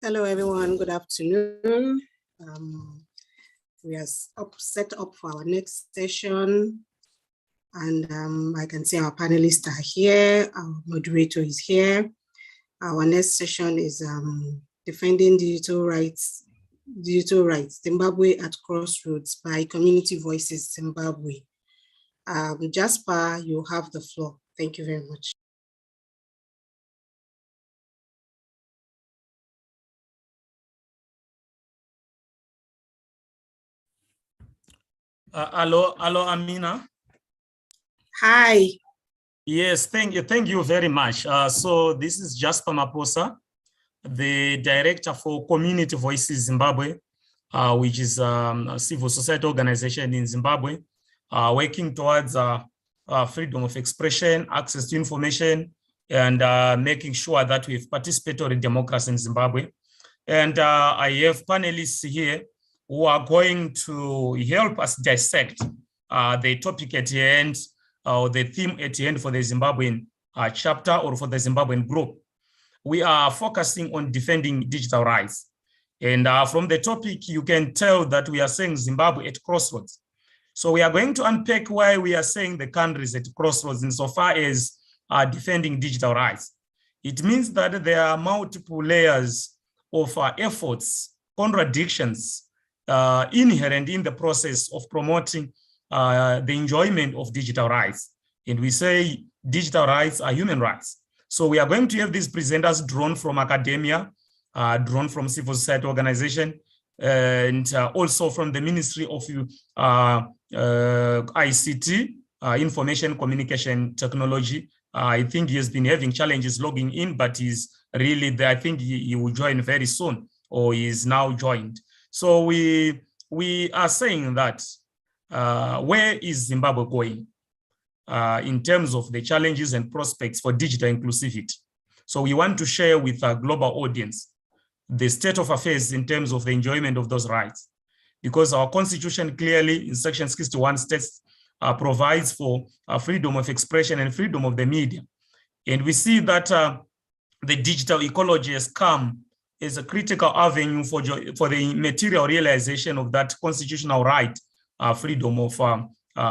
Hello, everyone. Good afternoon. We are set up for our next session. And I can see our panelists are here. Our moderator is here. Our next session is Defending Digital Rights, Zimbabwe at Crossroads by Community Voices Zimbabwe. Jasper, you have the floor. Thank you very much. Hello, Amina. Hi. Yes, thank you very much. So this is Jasper Maposa, the director for Community Voices Zimbabwe, which is a civil society organization in Zimbabwe, working towards freedom of expression, access to information, and making sure that we have participatory democracy in Zimbabwe. And I have panelists here who are going to help us dissect the topic at the end, or the theme at the end for the Zimbabwean chapter or for the Zimbabwean group. We are focusing on defending digital rights. And from the topic, you can tell that we are saying Zimbabwe at crossroads. So we are going to unpack why we are saying the country is at crossroads insofar as defending digital rights. It means that there are multiple layers of efforts, contradictions inherent in the process of promoting the enjoyment of digital rights. And we say digital rights are human rights. So we are going to have these presenters drawn from academia, drawn from civil society organization, and also from the Ministry of ICT, Information Communication Technology. I think he has been having challenges logging in, but he's really there. I think he will join very soon, or he is now joined. So we are saying that where is Zimbabwe going in terms of the challenges and prospects for digital inclusivity? So we want to share with our global audience the state of affairs in terms of the enjoyment of those rights, because our constitution clearly in section 61 states provides for freedom of expression and freedom of the media. And we see that the digital ecology has come as a critical avenue for the material realization of that constitutional right, freedom of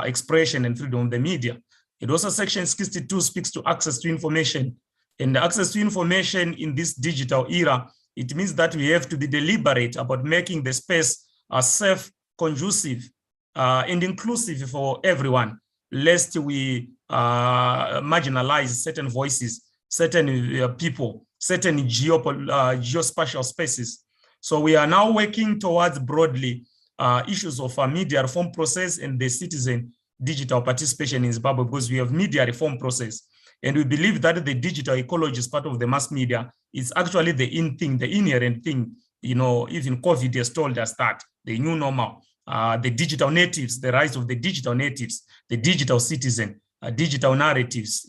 expression and freedom of the media. It also section 62 speaks to access to information. And access to information in this digital era, it means that we have to be deliberate about making the space safe, conducive, and inclusive for everyone, lest we marginalize certain voices, certain people, certain geospatial spaces. So we are now working towards broadly issues of a media reform process and the citizen digital participation in Zimbabwe, because we have media reform process. And we believe that the digital ecology is part of the mass media. It's actually the inherent thing. You know, even COVID has told us that, the new normal, the digital natives, the rise of the digital natives, the digital citizen, digital narratives.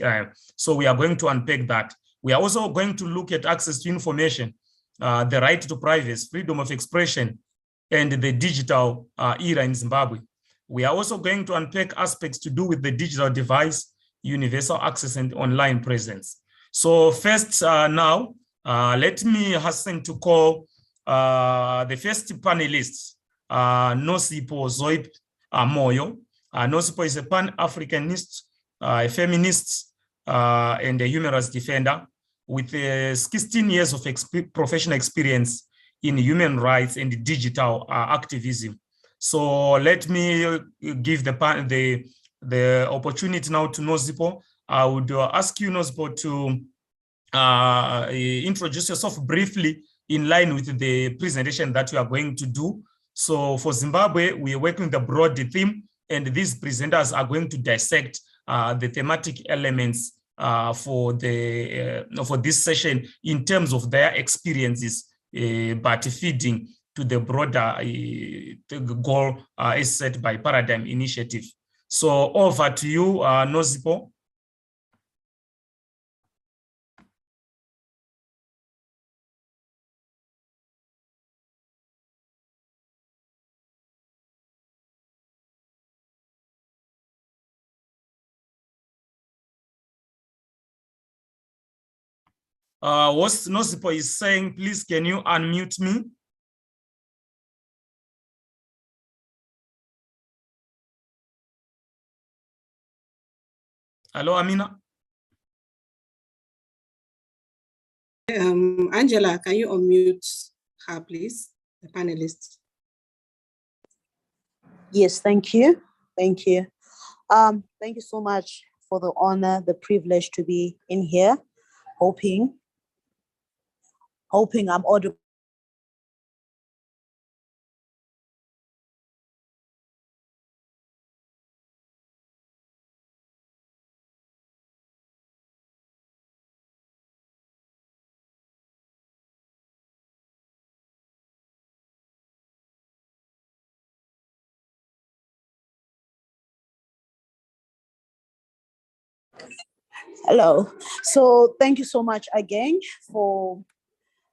So we are going to unpack that. We are also going to look at access to information, the right to privacy, freedom of expression, and the digital era in Zimbabwe. We are also going to unpack aspects to do with the digital device, universal access, and online presence. So first now, let me hasten to call the first panelist, Nosipo Zoip Moyo. Nosipo is a Pan-Africanist, a feminist, and a human rights defender with 16 years of professional experience in human rights and digital activism. So let me give the opportunity now to Nosipo. I would ask you, Nosipo, to introduce yourself briefly in line with the presentation that we are going to do. So for Zimbabwe, we are working the broad theme, and these presenters are going to dissect the thematic elements for this session in terms of their experiences, but feeding to the broader goal as set by Paradigm Initiative. So over to you, Nosipo. Host Nosipo is saying, please, can you unmute me? Hello, Amina. Angela, can you unmute her, please, the panelist? Yes, thank you. Thank you. Thank you so much for the honor, the privilege to be in here. Hoping I'm audible. Hello. So thank you so much again for,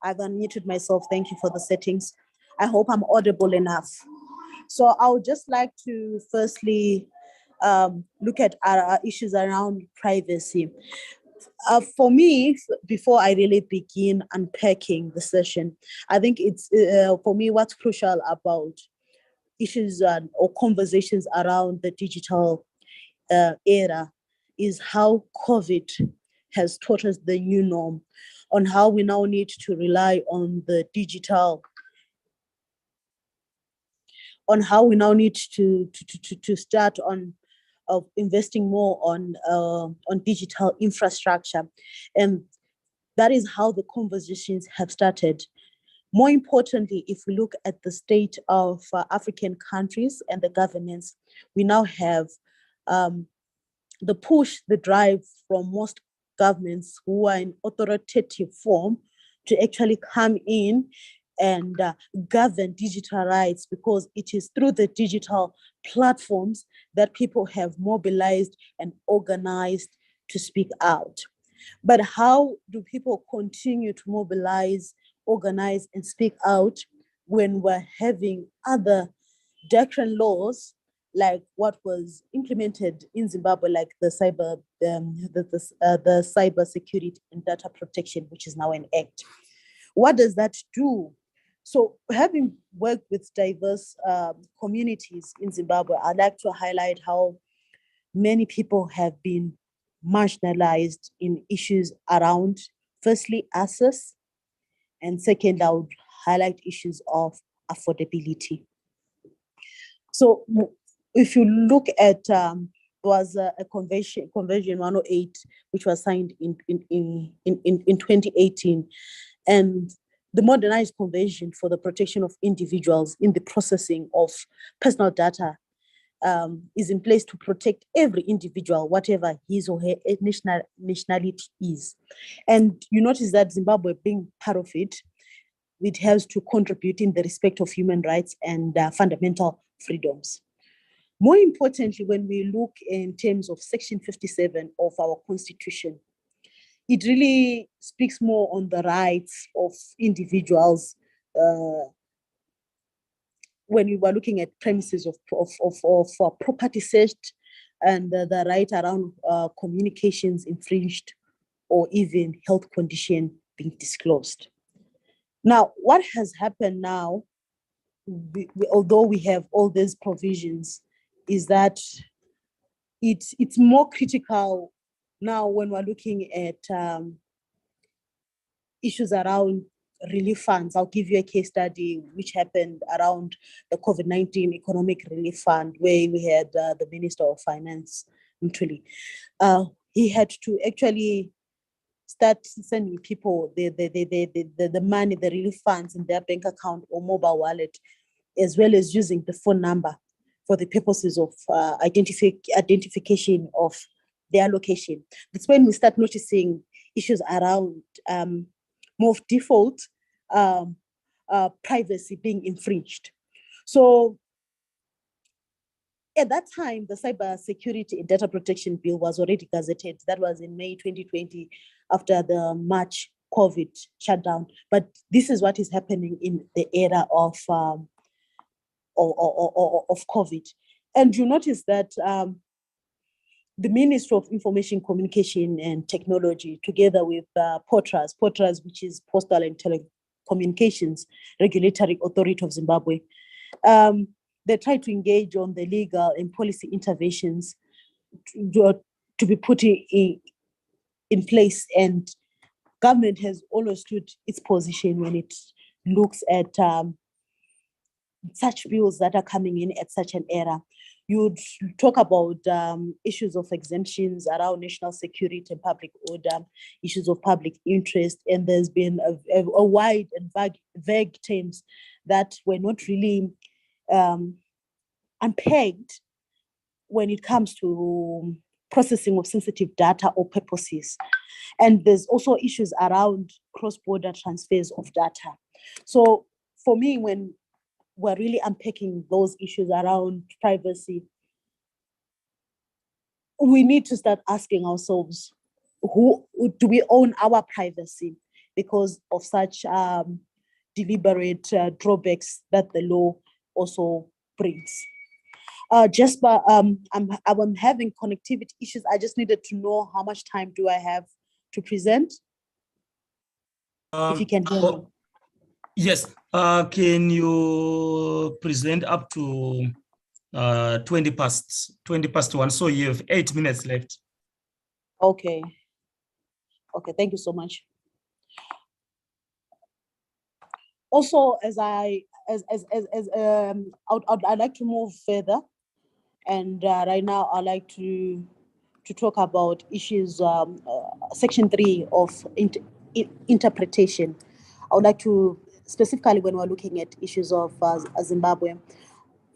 I've unmuted myself. Thank you for the settings. I hope I'm audible enough. So I would just like to firstly look at our issues around privacy. For me, before I really begin unpacking the session, I think it's, for me, what's crucial about issues or conversations around the digital era is how COVID has taught us the new norm on how we now need to rely on the digital, on how we now need to start on of investing more on digital infrastructure. And that is how the conversations have started. More importantly, if we look at the state of African countries and the governance, we now have the push, the drive from most governments who are in authoritative form to actually come in and govern digital rights, because it is through the digital platforms that people have mobilized and organized to speak out. But how do people continue to mobilize, organize, and speak out when we're having other different laws like what was implemented in Zimbabwe, like the cyber security and data protection, which is now an act? What does that do? So, having worked with diverse communities in Zimbabwe, I'd like to highlight how many people have been marginalized in issues around, firstly, access, and second, I would highlight issues of affordability. So if you look at, was a convention 108, which was signed in 2018, and the modernized convention for the protection of individuals in the processing of personal data is in place to protect every individual, whatever his or her nationality is. And you notice that Zimbabwe, being part of it, it has to contribute in the respect of human rights and fundamental freedoms. More importantly, when we look in terms of Section 57 of our Constitution, it really speaks more on the rights of individuals when we were looking at premises of property searched and the right around communications infringed or even health condition being disclosed. Now, what has happened now, although we have all these provisions, is that it's more critical now when we're looking at issues around relief funds. I'll give you a case study which happened around the COVID-19 Economic Relief Fund, where we had the Minister of Finance, Mtuli. He had to actually start sending people the money, the relief funds in their bank account or mobile wallet, as well as using the phone number for the purposes of identification of their location. That's when we start noticing issues around more of default privacy being infringed. So at that time, the Cyber Security and Data Protection Bill was already gazetted. That was in May 2020, after the March COVID shutdown. But this is what is happening in the era of COVID. And you notice that the Ministry of Information, Communication and Technology, together with POTRAZ, which is Postal and Telecommunications Regulatory Authority of Zimbabwe, they try to engage on the legal and policy interventions to be put in place. And government has always stood its position when it looks at such bills that are coming in at such an era. You would talk about issues of exemptions around national security and public order, issues of public interest, and there's been a wide and vague terms that were not really unpegged when it comes to processing of sensitive data or purposes. And there's also issues around cross-border transfers of data. So for me, when we're really unpacking those issues around privacy, we need to start asking ourselves, who do we own our privacy because of such deliberate drawbacks that the law also brings? Jasper, I'm having connectivity issues. I just needed to know how much time do I have to present? If you can hear me. Yes, can you present up to 20 past 1, so you have 8 minutes left. Okay, thank you so much. Also, I'd like to move further, and right now I'd like to talk about issues, section 3 of interpretation. I would like to, specifically when we're looking at issues of Zimbabwe,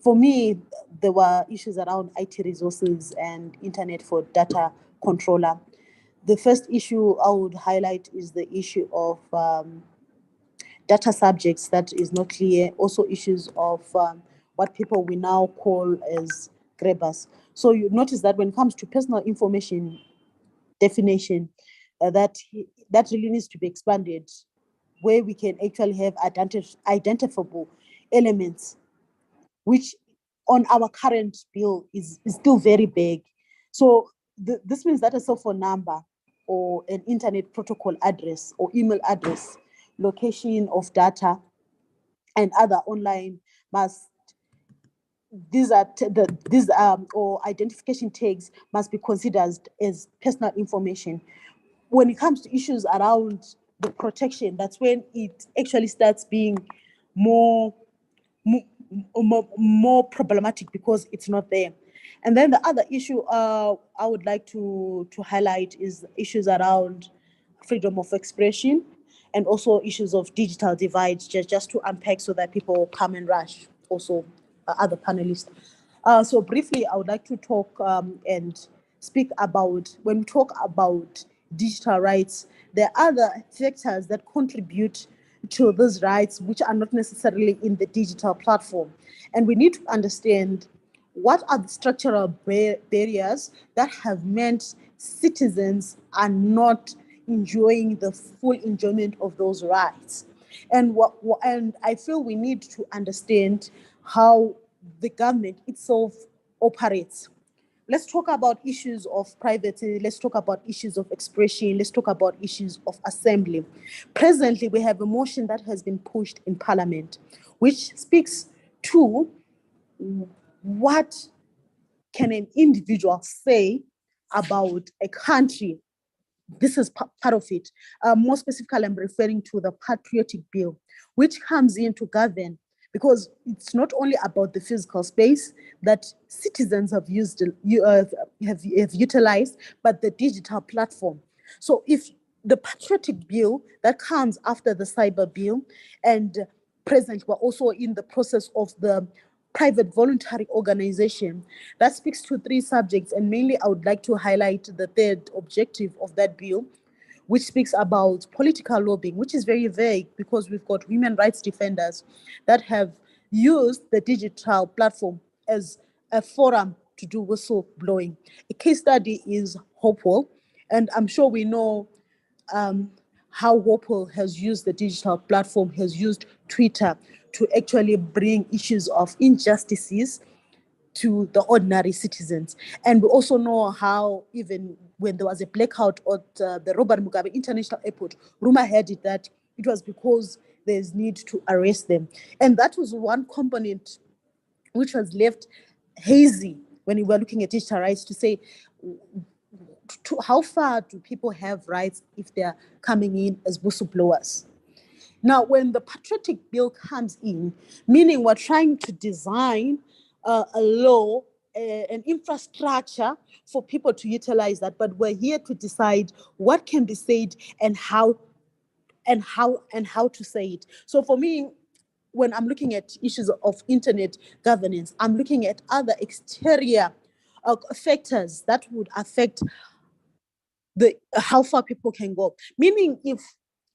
for me, there were issues around IT resources and internet for data controller. The first issue I would highlight is the issue of data subjects that is not clear. Also issues of what people we now call as grabbers. So you notice that when it comes to personal information definition, that really needs to be expanded, where we can actually have identifiable elements, which on our current bill is still very big. So this means that a cell phone number or an internet protocol address or email address, location of data, and other online or identification tags must be considered as personal information. When it comes to issues around the protection, that's when it actually starts being more problematic because it's not there. And then the other issue I would like to highlight is issues around freedom of expression and also issues of digital divide, just to unpack so that people come and rush, also other panelists. So briefly, I would like to talk and speak about, when we talk about digital rights, there are other factors that contribute to those rights which are not necessarily in the digital platform. And we need to understand what are the structural barriers that have meant citizens are not enjoying the full enjoyment of those rights. And I feel we need to understand how the government itself operates. Let's talk about issues of privacy. Let's talk about issues of expression. Let's talk about issues of assembly. Presently, we have a motion that has been pushed in Parliament, which speaks to what can an individual say about a country. This is part of it. More specifically, I'm referring to the Patriotic Bill, which comes in to govern, because it's not only about the physical space that citizens have utilized, but the digital platform. So if the Patriotic Bill that comes after the Cyber Bill, and present, we're also in the process of the private voluntary organization, that speaks to 3 subjects, and mainly I would like to highlight the third objective of that bill, which speaks about political lobbying, which is very vague because we've got women rights defenders that have used the digital platform as a forum to do whistleblowing. A case study is Hopewell, and I'm sure we know how Hopewell has used the digital platform, has used Twitter to actually bring issues of injustices to the ordinary citizens. And we also know how even when there was a blackout at the Robert Mugabe International Airport, rumor had it that it was because there's need to arrest them. And that was one component which was left hazy when we were looking at digital rights, to say, how far do people have rights if they're coming in as whistleblowers? Now, when the patriotic bill comes in, meaning we're trying to design a law, an infrastructure for people to utilize that, but we're here to decide what can be said and how to say it. So for me, when I'm looking at issues of internet governance, I'm looking at other exterior factors that would affect how far people can go. Meaning, if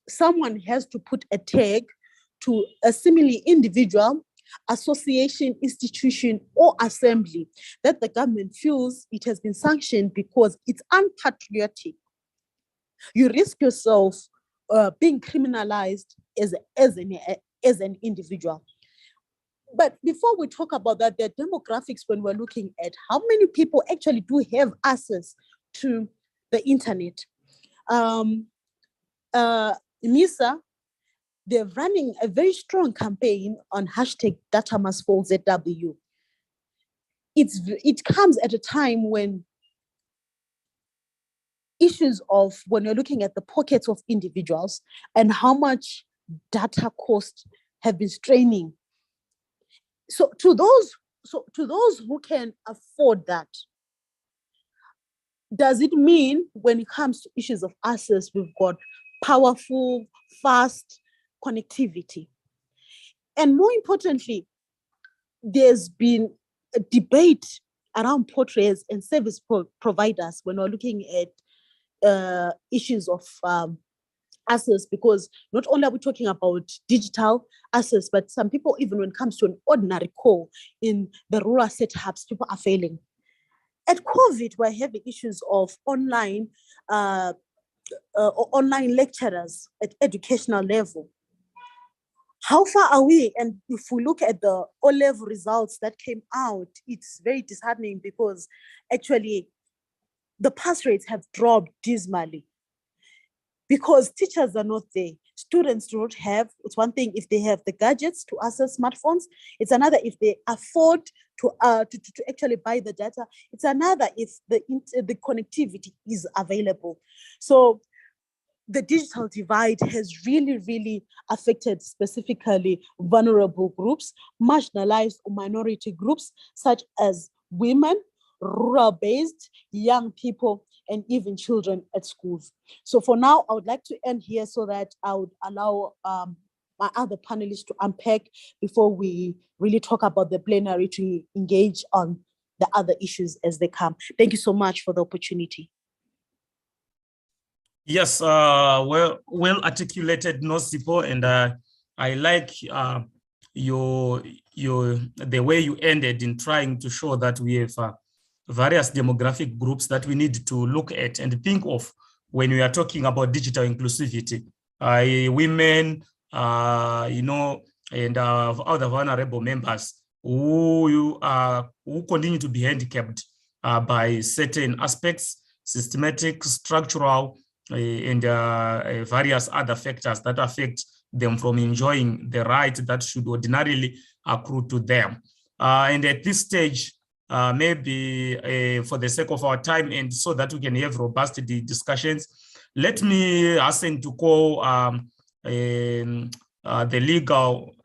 someone has to put a tag to a similarly individual, association, institution, or assembly that the government feels it has been sanctioned because it's unpatriotic, you risk yourself being criminalized as an individual. But before we talk about that, there are demographics when we're looking at how many people actually do have access to the internet. MISA, they're running a very strong campaign on hashtag data must fall ZW. It comes at a time when issues of, when you're looking at the pockets of individuals and how much data costs have been straining. So to those who can afford that, does it mean when it comes to issues of access, we've got powerful, fast connectivity? And more importantly, there's been a debate around portraits and service providers when we're looking at issues of access, because not only are we talking about digital access, but some people, even when it comes to an ordinary call in the rural setups, people are failing. At COVID, we're having issues of online lecturers at educational level. How far are we? And if we look at the O-level results that came out, it's very disheartening because actually the pass rates have dropped dismally because teachers are not there. Students do not have. It's one thing if they have the gadgets to access smartphones. It's another if they afford to actually buy the data. It's another if the connectivity is available. So the digital divide has really, really affected specifically vulnerable groups, marginalized or minority groups, such as women, rural-based, young people, and even children at schools. So for now, I would like to end here so that I would allow my other panelists to unpack before we really talk about the plenary to engage on the other issues as they come. Thank you so much for the opportunity. Yes, well articulated, Nosipo, and I like the way you ended in trying to show that we have various demographic groups that we need to look at and think of when we are talking about digital inclusivity. Women, and other vulnerable members who continue to be handicapped by certain aspects, systematic, structural, and various other factors that affect them from enjoying the right that should ordinarily accrue to them. And at this stage, maybe for the sake of our time and so that we can have robust discussions, let me hasten to call the legal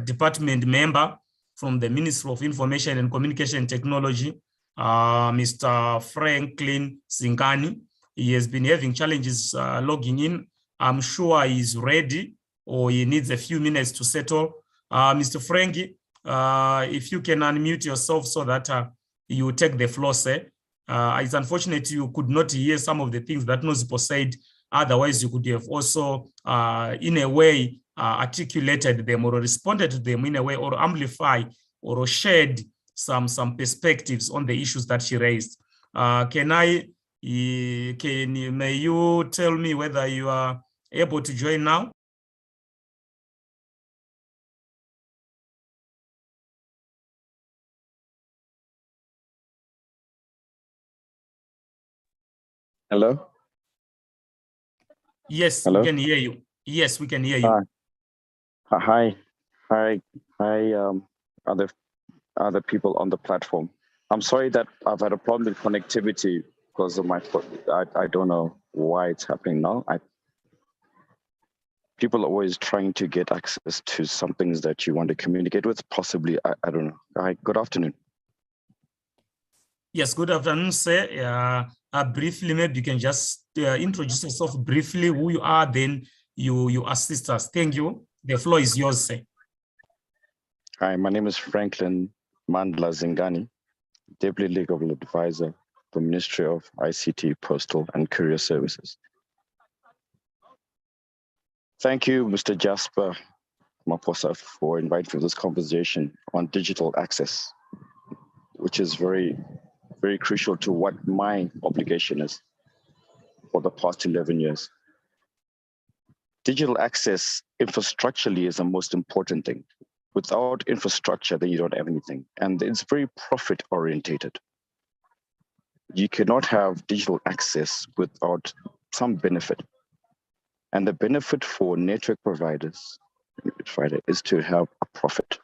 department member from the Ministry of Information and Communication Technology, Mr. Franklin Singani. He has been having challenges logging in. I'm sure he's ready, or he needs a few minutes to settle. Mr. Frankie, if you can unmute yourself so that you take the floor, sir. It's unfortunate you could not hear some of the things that Nosipo said. Otherwise, you could have also, in a way, articulated them or responded to them in a way, or amplify or shared some perspectives on the issues that she raised. May you tell me whether you are able to join now? Hello? Yes, Hello? we can hear you. Yes, we can hear you. Hi, other people on the platform. I'm sorry that I've had a problem with connectivity because of my foot. I don't know why it's happening now. People are always trying to get access to some things that you want to communicate with, possibly, I don't know. Hi, good afternoon. Yes, good afternoon, sir. Briefly, maybe you can just introduce yourself briefly, who you are, then you assist us. Thank you. The floor is yours, sir. Hi, my name is Franklin Mandla Zingani, Deputy Legal Advisor for Ministry of ICT, Postal and Courier Services. Thank you, Mr. Jasper Maposa, for inviting me to this conversation on digital access, which is very, very crucial to what my obligation is for the past 11 years. Digital access infrastructurally is the most important thing. Without infrastructure, then you don't have anything. And it's very profit orientated. You cannot have digital access without some benefit. And the benefit for network providers is to have a profit.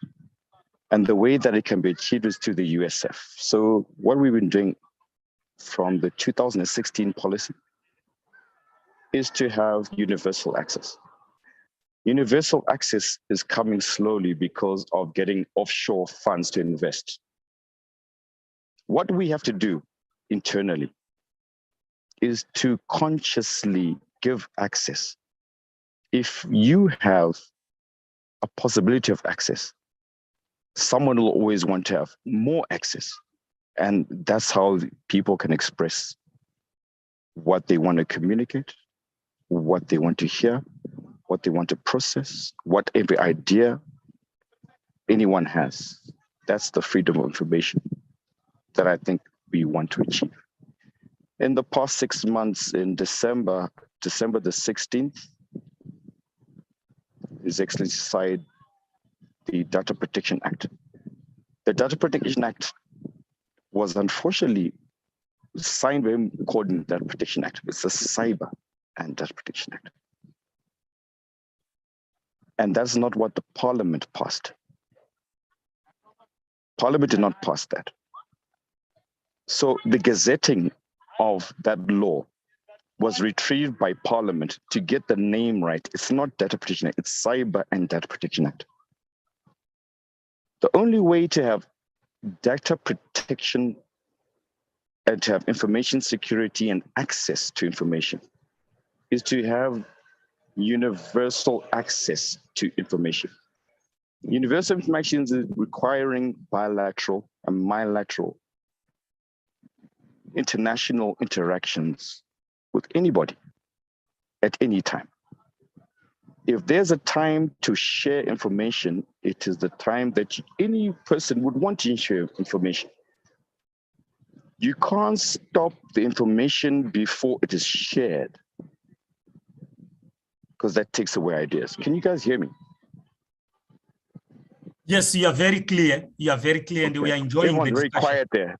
And the way that it can be achieved is through the USF. So what we've been doing from the 2016 policy is to have universal access. Universal access is coming slowly because of getting offshore funds to invest. What we have to do internally is to consciously give access. If you have a possibility of access, someone will always want to have more access. And that's how people can express what they want to communicate, what they want to hear, what they want to process, whatever idea anyone has. That's the freedom of information that I think we want to achieve. In the past 6 months, in December the 16th, His Excellency signed the Data Protection Act. The Data Protection Act was unfortunately signed by him called the Data Protection Act. It's a Cyber and Data Protection Act. And that's not what the Parliament passed. Parliament did not pass that. So the gazetting of that law was retrieved by Parliament to get the name right. It's not Data Protection Act, it's Cyber and Data Protection Act. The only way to have data protection and to have information security and access to information is to have universal access to information. Universal information is requiring bilateral and multilateral international interactions with anybody at any time. If there's a time to share information, it is the time that any person would want to share information. You can't stop the information before it is shared, because that takes away ideas. Can you guys hear me? Yes, you are very clear. You are very clear, and we are enjoying Everyone's the very discussion. quiet there.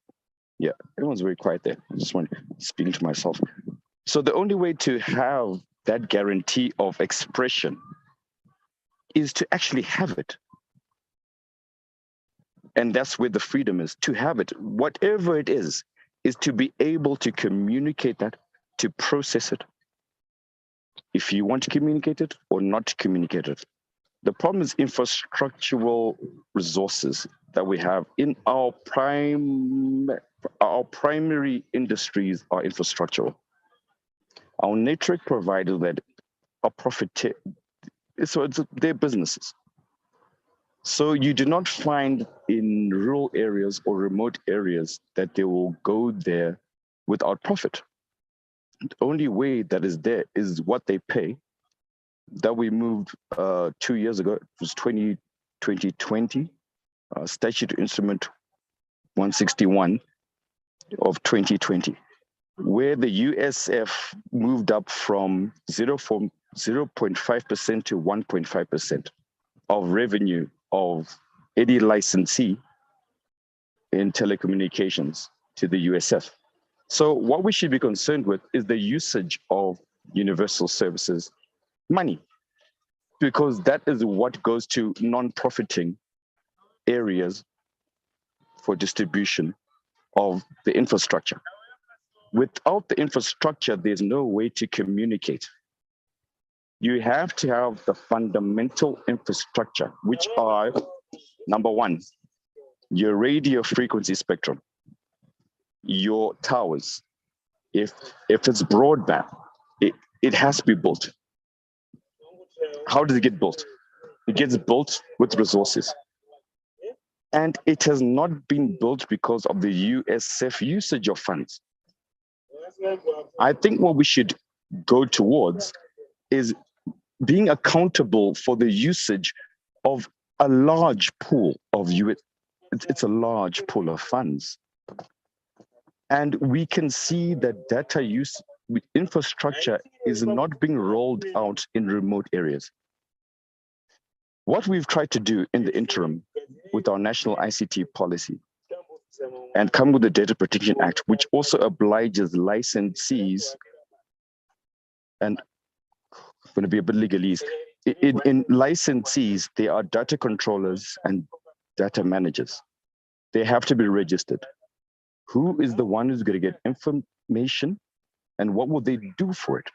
Yeah, everyone's very quiet there. I just want to speak to myself. So the only way to have that guarantee of expression is to actually have it. And that's where the freedom is, to have it. Whatever it is to be able to communicate that, to process it, if you want to communicate it or not to communicate it. The problem is infrastructural resources that we have in our primary industries are infrastructural. Our network providers that are profit, so it's their businesses. So you do not find in rural areas or remote areas that they will go there without profit. The only way that is there is what they pay. That we moved 2 years ago, it was 2020, Statute Instrument 161 of 2020, where the USF moved up from 0.5% to 1.5% of revenue of any licensee in telecommunications to the USF. So what we should be concerned with is the usage of universal services money, because that is what goes to non-profiting areas for distribution of the infrastructure. Without the infrastructure, there's no way to communicate. You have to have the fundamental infrastructure, which are, number one, your radio frequency spectrum, your towers. If it's broadband, it has to be built. How does it get built? It gets built with resources. And it has not been built because of the USF usage of funds. I think what we should go towards is being accountable for the usage of a large pool of it's a large pool of funds. And we can see that data use infrastructure is not being rolled out in remote areas. What we've tried to do in the interim with our national ICT policy and come with the Data Protection Act, which also obliges licensees, and I'm going to be a bit legalese, in licensees, there are data controllers and data managers. They have to be registered. Who is the one who's going to get information and what will they do for it?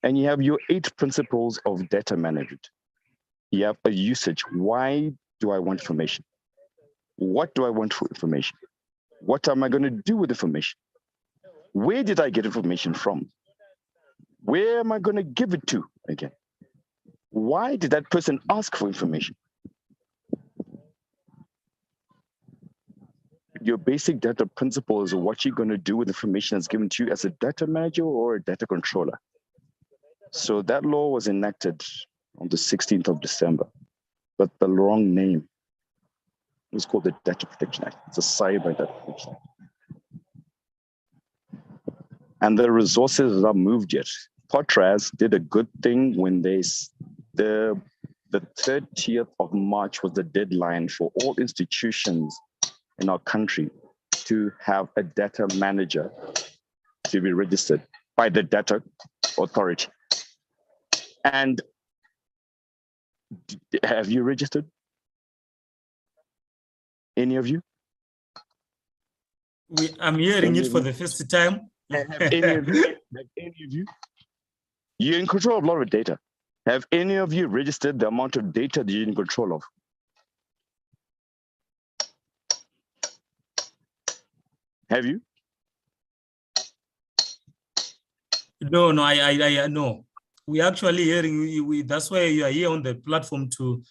And you have your 8 principles of data management. You have a usage. Why do I want information? What do I want for information? What am I going to do with information? Where did I get information from? Where am I going to give it to again? Why did that person ask for information? Your basic data principles are what you're going to do with information that's given to you as a data manager or a data controller. So that law was enacted on the 16th of December, but the wrong name. It was called the Data Protection Act. It's a Cyber Data Protection Act. And the resources are not moved yet. Potras did a good thing when the 30th of March was the deadline for all institutions in our country to have a data manager to be registered by the data authority. And have you registered? Any of you? I'm hearing it for the first time. Have any of you? You're in control of a lot of data. Have any of you registered the amount of data that you're in control of? Have you? No, no. We actually hearing. That's why you are here on the platform to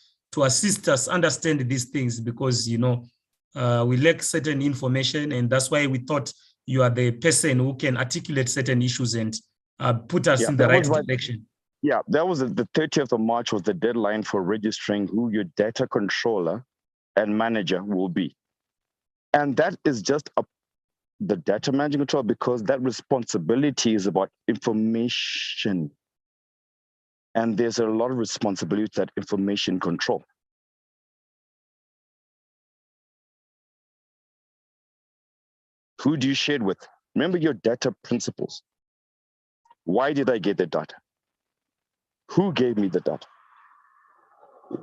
assist us understand these things, because we lack certain information, and that's why we thought you are the person who can articulate certain issues and put us in the right direction. Yeah, that was the 30th of March was the deadline for registering who your data controller and manager will be. And that is just the data management control, because that responsibility is about information. And there's a lot of responsibility with that information control. Who do you share it with? Remember your data principles. Why did I get the data? Who gave me the data?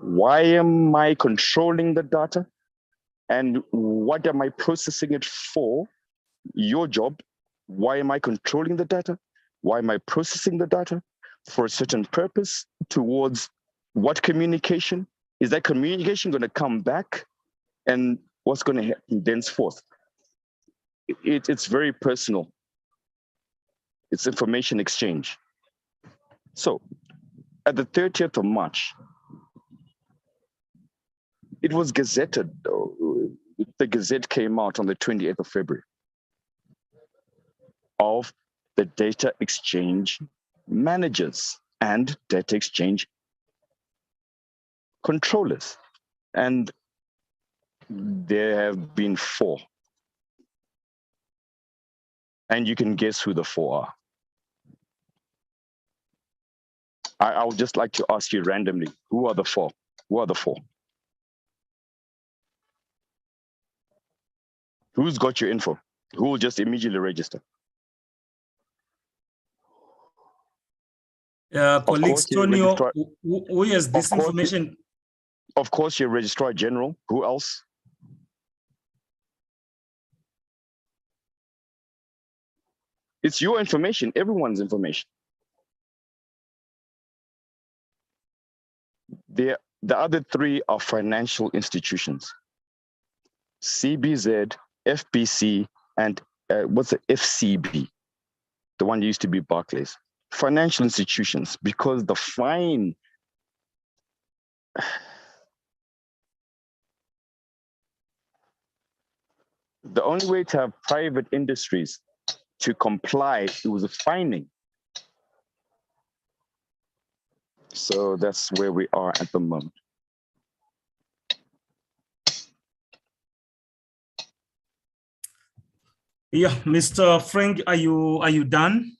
Why am I controlling the data? And what am I processing it for? Your job. Why am I controlling the data? Why am I processing the data? For a certain purpose, towards what communication? Is that communication going to come back? And what's going to happen thenceforth? It's very personal. It's information exchange. So at the 30th of March, it was gazetted. The Gazette came out on the 28th of February of the data exchange managers and data exchange controllers. And there have been 4. And you can guess who the 4 are. I would just like to ask you randomly, who are the 4? Who are the 4? Who's got your info? Who will just immediately register? Colleague Tonio, who has this information? Of course, your Registrar General. Who else? It's your information, everyone's information. The other three are financial institutions. CBZ, FBC, and what's the FCB? The one used to be Barclays. Financial institutions, because the fine, the only way to have private industries to comply, it was a fining. So that's where we are at the moment. Yeah, Mr. Frank, are you done?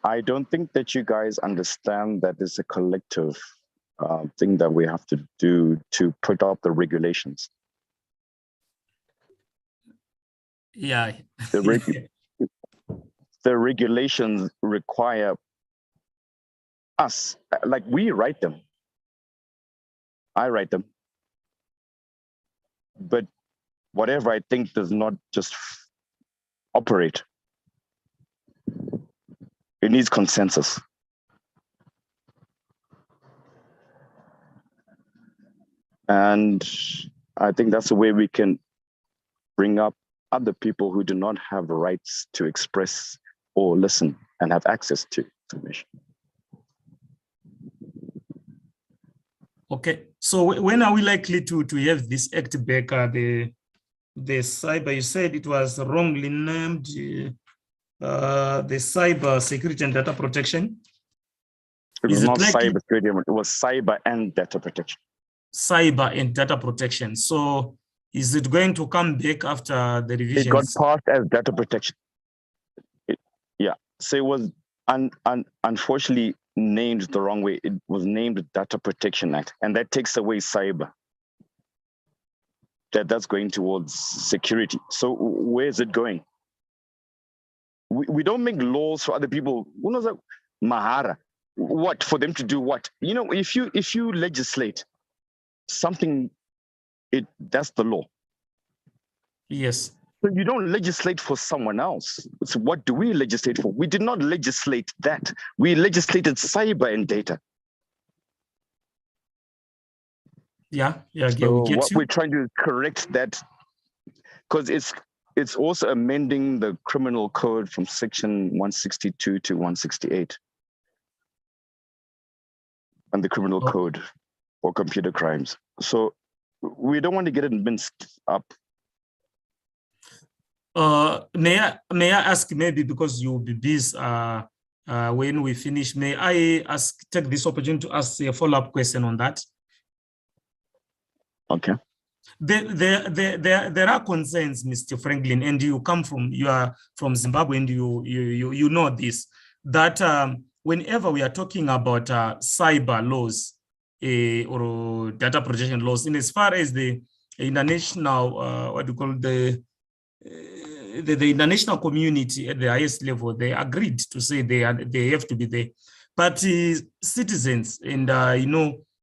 I don't think that you guys understand that it's a collective thing that we have to do to put up the regulations. Yeah. The regulations require us, like we write them. I write them. But whatever I think does not just operate. It needs consensus. And I think that's the way we can bring up other people who do not have rights to express or listen and have access to information. Okay, so when are we likely to have this act back? The cyber, you said it was wrongly named, the cyber security and data protection. It was not cyber security, it was cyber and data protection. Cyber and data protection. So is it going to come back after the revisions? It got passed as data protection. Yeah, so it was unfortunately named the wrong way. It was named Data Protection Act, and that takes away cyber. That's going towards security. So where is it going? We don't make laws for other people. Who knows that? Mahara. What, for them to do what? You know, if you legislate something, that's the law. Yes. So you don't legislate for someone else. So what do we legislate for? We did not legislate that. We legislated cyber and data. Yeah, so what we're trying to correct that, because it's also amending the criminal code from section 162 to 168. And the criminal code for computer crimes. So we don't want to get it mixed up. May I ask, maybe because you'll be busy when we finish, may I take this opportunity to ask a follow-up question on that? Okay. There are concerns, Mr. Franklin, and you are from Zimbabwe, and you know this, that whenever we are talking about cyber laws or data protection laws, in as far as the international, what do you call the international community at the highest level, they agreed to say they have to be there. But citizens and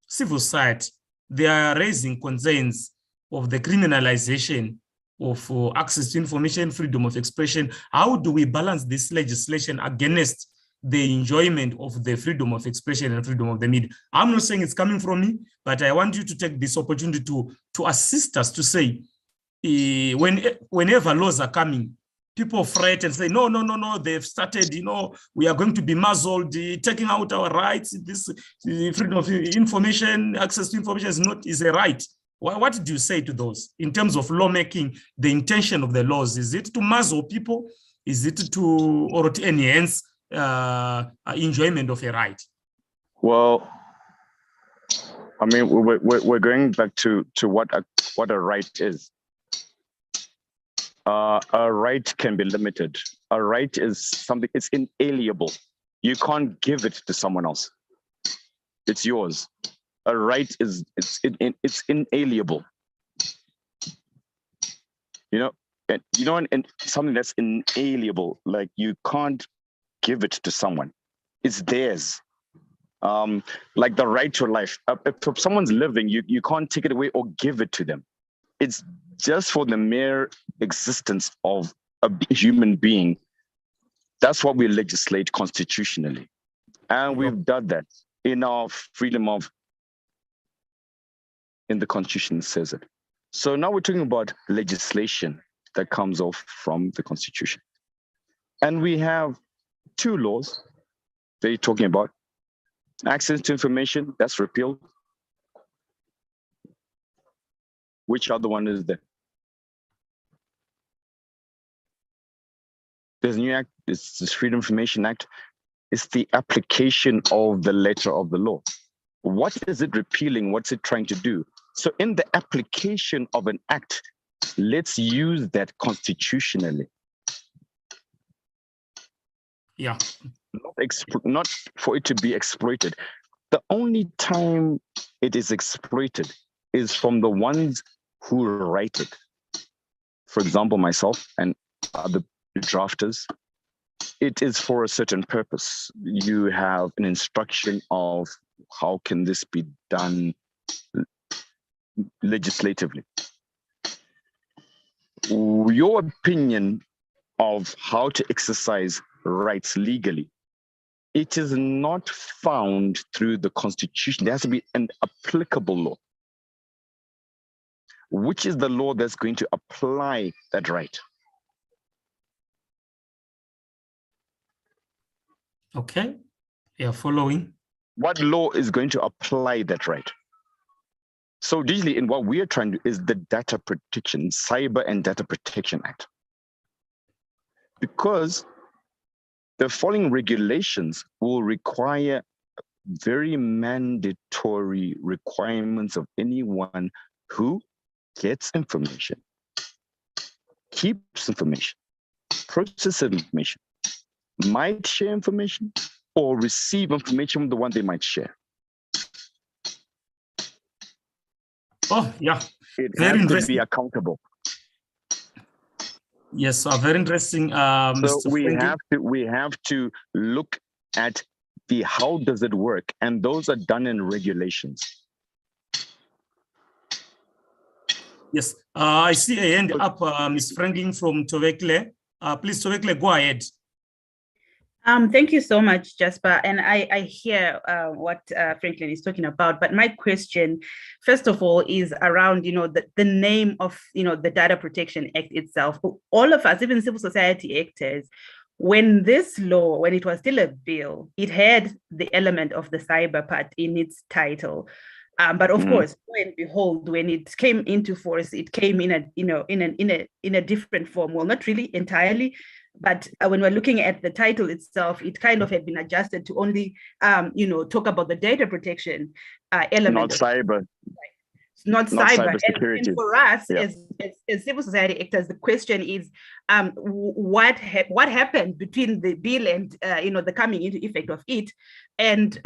civil society, they are raising concerns of the criminalization of access to information, freedom of expression. How do we balance this legislation against the enjoyment of the freedom of expression and freedom of the media? I'm not saying it's coming from me, but I want you to take this opportunity to assist us to say, whenever laws are coming, people fret and say, no, they've started, we are going to be muzzled, taking out our rights. This freedom of information, access to information is a right. What do you say to those in terms of lawmaking? The intention of the laws, is it to muzzle people? Is it to enhance enjoyment of a right? Well, I mean, we're going back to what a right is. A right can be limited. A right is something, it's inalienable. You can't give it to someone else. It's yours. A right is, it's inalienable. And something that's inalienable, like you can't give it to someone. It's theirs. Like the right to life. If someone's living, you can't take it away or give it to them. It's just for the mere existence of a human being. That's what we legislate constitutionally. And we've done that in our freedom of, in the Constitution says it. So now we're talking about legislation that comes off from the Constitution. And we have two laws that you're talking about. Access to information, that's repealed. Which other one is there? There's a new act, it's the Freedom of Information Act. It's the application of the letter of the law. What is it repealing? What's it trying to do? So in the application of an act, let's use that constitutionally. Yeah. Not for it to be exploited. The only time it is exploited is from the ones who write it. For example, myself and other drafters. It is for a certain purpose. You have an instruction of how can this be done legislatively. Your opinion of how to exercise rights legally, it is not found through the Constitution. There has to be an applicable law. Which is the law that's going to apply that right? Okay, yeah, following. What law is going to apply that right? So usually in what we are trying to do is the Data Protection, Cyber and Data Protection Act. Because the following regulations will require very mandatory requirements of anyone who gets information, keeps information, processes information, might share information, or receive information from the one they might share. Oh, yeah. It Very has to interesting. be accountable. Yes, very interesting. So Mr. we have to look at the how does it work, and those are done in regulations. Yes, I see a hand up, Ms. Franklin from Tovekle. Please, Tovekle, go ahead. Thank you so much, Jasper. And I hear what Franklin is talking about. But my question, first of all, is around, the name of, the Data Protection Act itself. All of us, even civil society actors, when this law, when it was still a bill, it had the element of the cyber part in its title. But of course, lo and behold, when it came into force, it came in a different form. Well, not really entirely, but when we're looking at the title itself, it kind of had been adjusted to only, talk about the data protection element. Not cyber. Not cyber. Security. And for us, as civil society actors, the question is, what happened between the bill and the coming into effect of it? And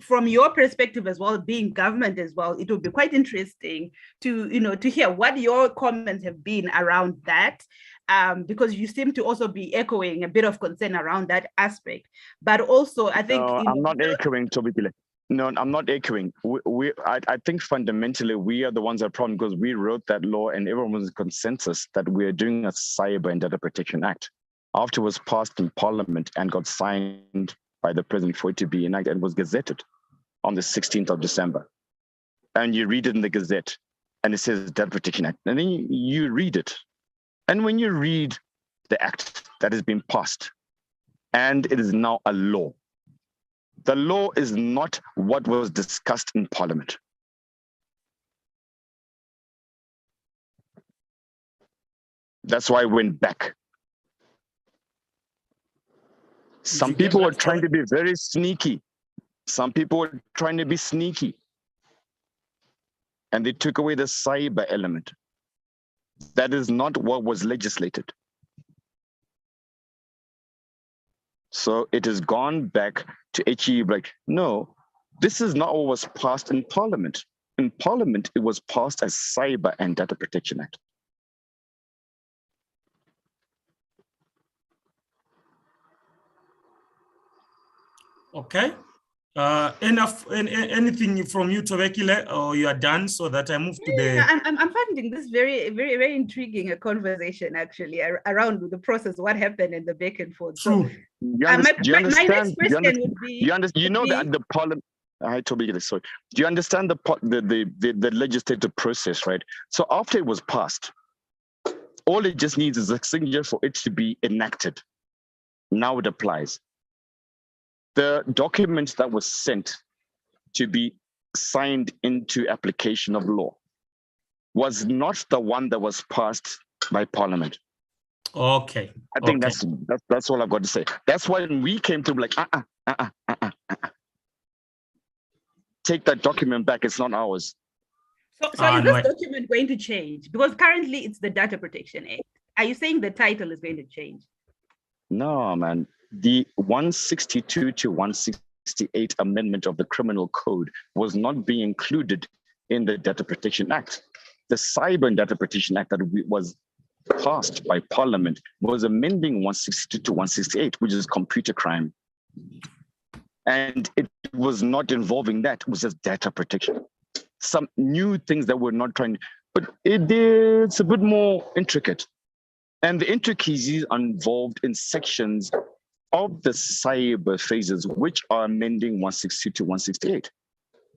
from your perspective as well, being government as well, it would be quite interesting to hear what your comments have been around that. Because you seem to also be echoing a bit of concern around that aspect. But also, I think I'm not echoing, Tobikile. No, I'm not echoing. I think fundamentally we are the ones that are problem because we wrote that law and everyone was in consensus that we're doing a Cyber and Data Protection Act. After it was passed in Parliament and got signed by the President for it to be enacted and was gazetted on the 16th of December. And you read it in the Gazette and it says Data Protection Act. And then you read it. And when you read the act that has been passed and it is now a law, the law is not what was discussed in Parliament. That's why I went back. Some people were trying to be very sneaky. Some people were trying to be sneaky. And they took away the cyber element. That is not what was legislated. So it has gone back to HE, like, no, this is not what was passed in Parliament. In Parliament, it was passed as Cyber and Data Protection Act. Okay. Anything from you, Tobekile, or you are done so that I move to the... I'm finding this very, very, very intriguing a conversation actually around the process, what happened in the back and forth. So my next question would be... You know that the parliament... Tobekile, sorry. Do you understand the legislative process, right? So after it was passed, all it just needs is a signature for it to be enacted. Now it applies. The document that was sent to be signed into application of law was not the one that was passed by Parliament. Okay. I think that's all I've got to say. That's why when we came to like, take that document back. It's not ours. So is this document going to change? Because currently it's the Data Protection Act. Are you saying the title is going to change? No, man. The 162 to 168 amendment of the Criminal Code was not being included in the Data Protection Act. The Cyber and Data Protection Act that was passed by Parliament was amending 162 to 168, which is computer crime. And it was not involving that, it was just data protection. Some new things that we're not trying, but it's a bit more intricate. And the intricacies are involved in sections of the cyber phases, which are amending 162 to 168.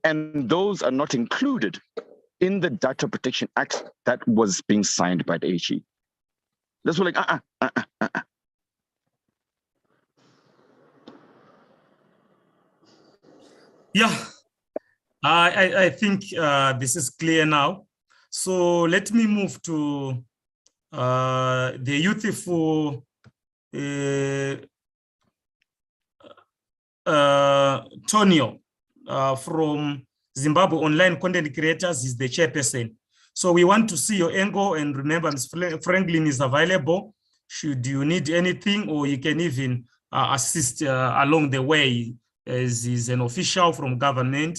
And those are not included in the Data Protection Act that was being signed by the HE. That's what like, Yeah, I think this is clear now. So let me move to the youthful Tonio from Zimbabwe Online Content Creators is the chairperson. So we want to see your angle, and remember, Ms. Franklin is available should you need anything, or you can even assist along the way, as he's an official from government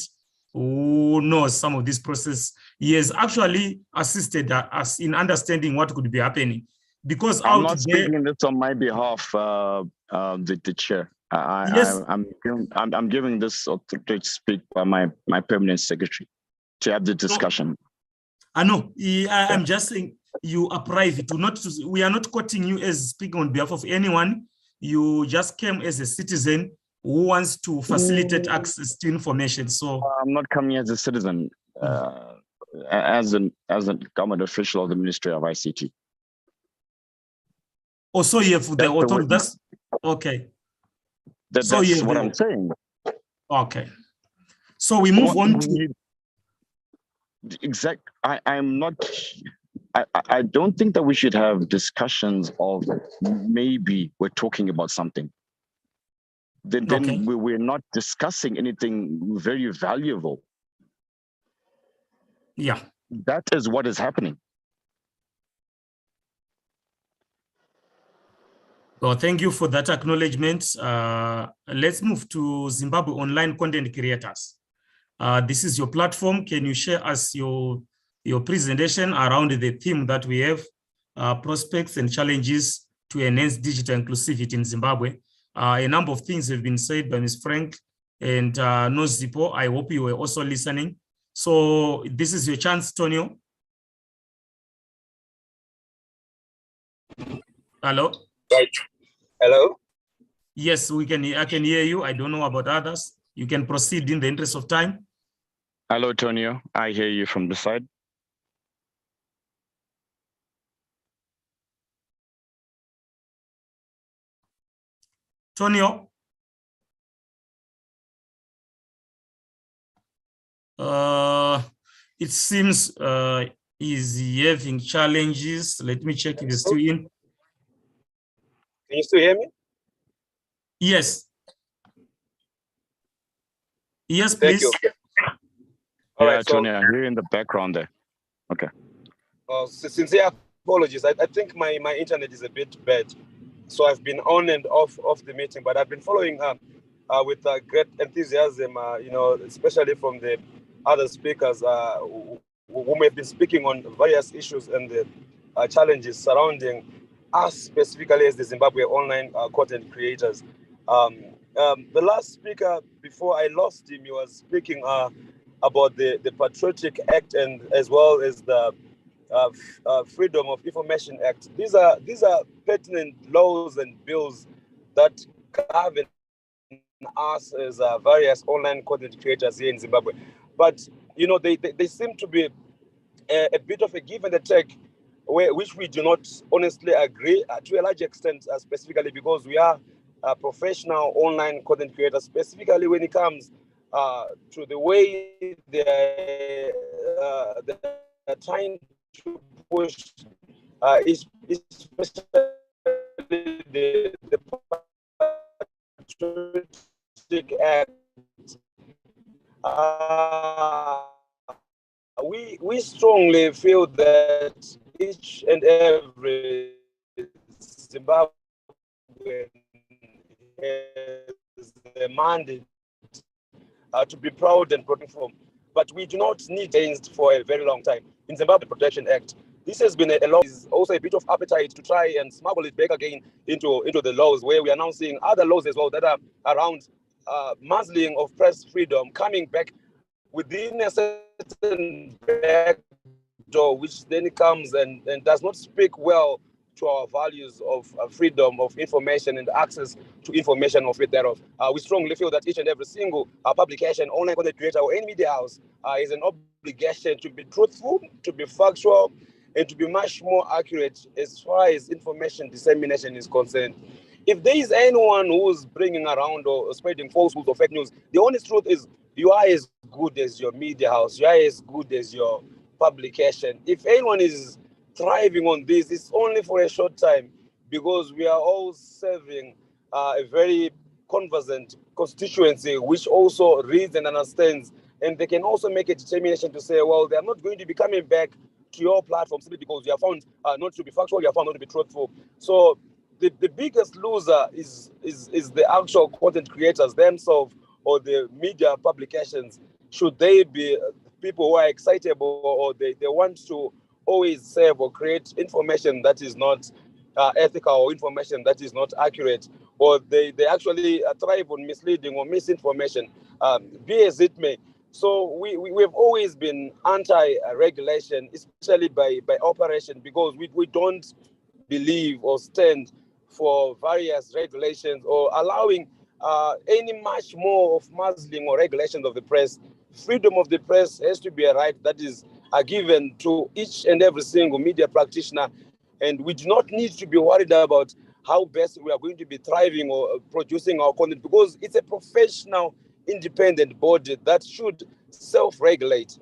who knows some of this process. He has actually assisted us in understanding what could be happening. Because I'm not speaking this on my behalf, the chair. Yes. I'm giving this to speak by my permanent secretary to have the discussion. I know. I'm just saying you are private. We are not quoting you as speaking on behalf of anyone. You just came as a citizen who wants to facilitate access to information. So I'm not coming as a citizen, as a government official of the Ministry of ICT. Oh, so you have the authority. That's okay. That's what I'm saying. Okay. So we move on to I'm not. I don't think that we should have discussions of maybe we're talking about something. Then we're not discussing anything very valuable. Yeah. That is what is happening. Well, thank you for that acknowledgement. Let's move to Zimbabwe Online Content Creators. This is your platform. Can you share us your presentation around the theme that we have, prospects and challenges to enhance digital inclusivity in Zimbabwe? A number of things have been said by Ms. Frank and Nozipo. I hope you were also listening. So this is your chance, Tonio. Hello? Hello? Yes, I can hear you. I don't know about others. You can proceed in the interest of time. Hello, Tonio. I hear you from the side. Tonio? It seems he's having challenges. Let me check if he's still in. Can you still hear me? Yes. Yes, please. Thank you. All right, Tony, I hear you in the background there. Okay. Sincere apologies. I think my internet is a bit bad. So I've been on and off the meeting, but I've been following with great enthusiasm, especially from the other speakers who may have been speaking on various issues and the challenges surrounding us specifically as the Zimbabwe online content creators. The last speaker before I lost him, he was speaking about the Patriotic Act and as well as the Freedom of Information Act. These are pertinent laws and bills that govern us as various online content creators here in Zimbabwe. But you know, they seem to be a bit of a give and a take, which we do not honestly agree to a large extent, specifically because we are professional online content creators, specifically when it comes to the way they're trying to push, especially the Patriotic Act. We strongly feel that each and every Zimbabwean has a mandate to be proud and protect from, but we do not need changed for a very long time. In Zimbabwe Protection Act, this has been a law. Is also a bit of appetite to try and smuggle it back again into the laws, where we are now seeing other laws as well that are around muzzling of press freedom coming back within a certain backdoor, which then comes and does not speak well to our values of freedom of information and access to information of it thereof. We strongly feel that each and every single publication, online content creator, or any media house is an obligation to be truthful, to be factual, and to be much more accurate as far as information dissemination is concerned. If there is anyone who's bringing around or spreading falsehoods or fake news, the honest truth is you are as good as your media house. You are as good as your publication. If anyone is thriving on this, it's only for a short time, because we are all serving a very conversant constituency which also reads and understands, and they can also make a determination to say, well, they are not going to be coming back to your platform simply because you are found not to be factual, you are found not to be truthful. So the biggest loser is the actual content creators themselves or the media publications. Should they be people who are excitable, or they want to always serve or create information that is not ethical, or information that is not accurate, or they actually thrive on misleading or misinformation, be as it may. So we have always been anti-regulation, especially by operation, because we don't believe or stand for various regulations or allowing any much more of muzzling or regulations of the press. Freedom of the press has to be a right that is given to each and every single media practitioner, and we do not need to be worried about how best we are going to be thriving or producing our content, because it's a professional independent body that should self-regulate.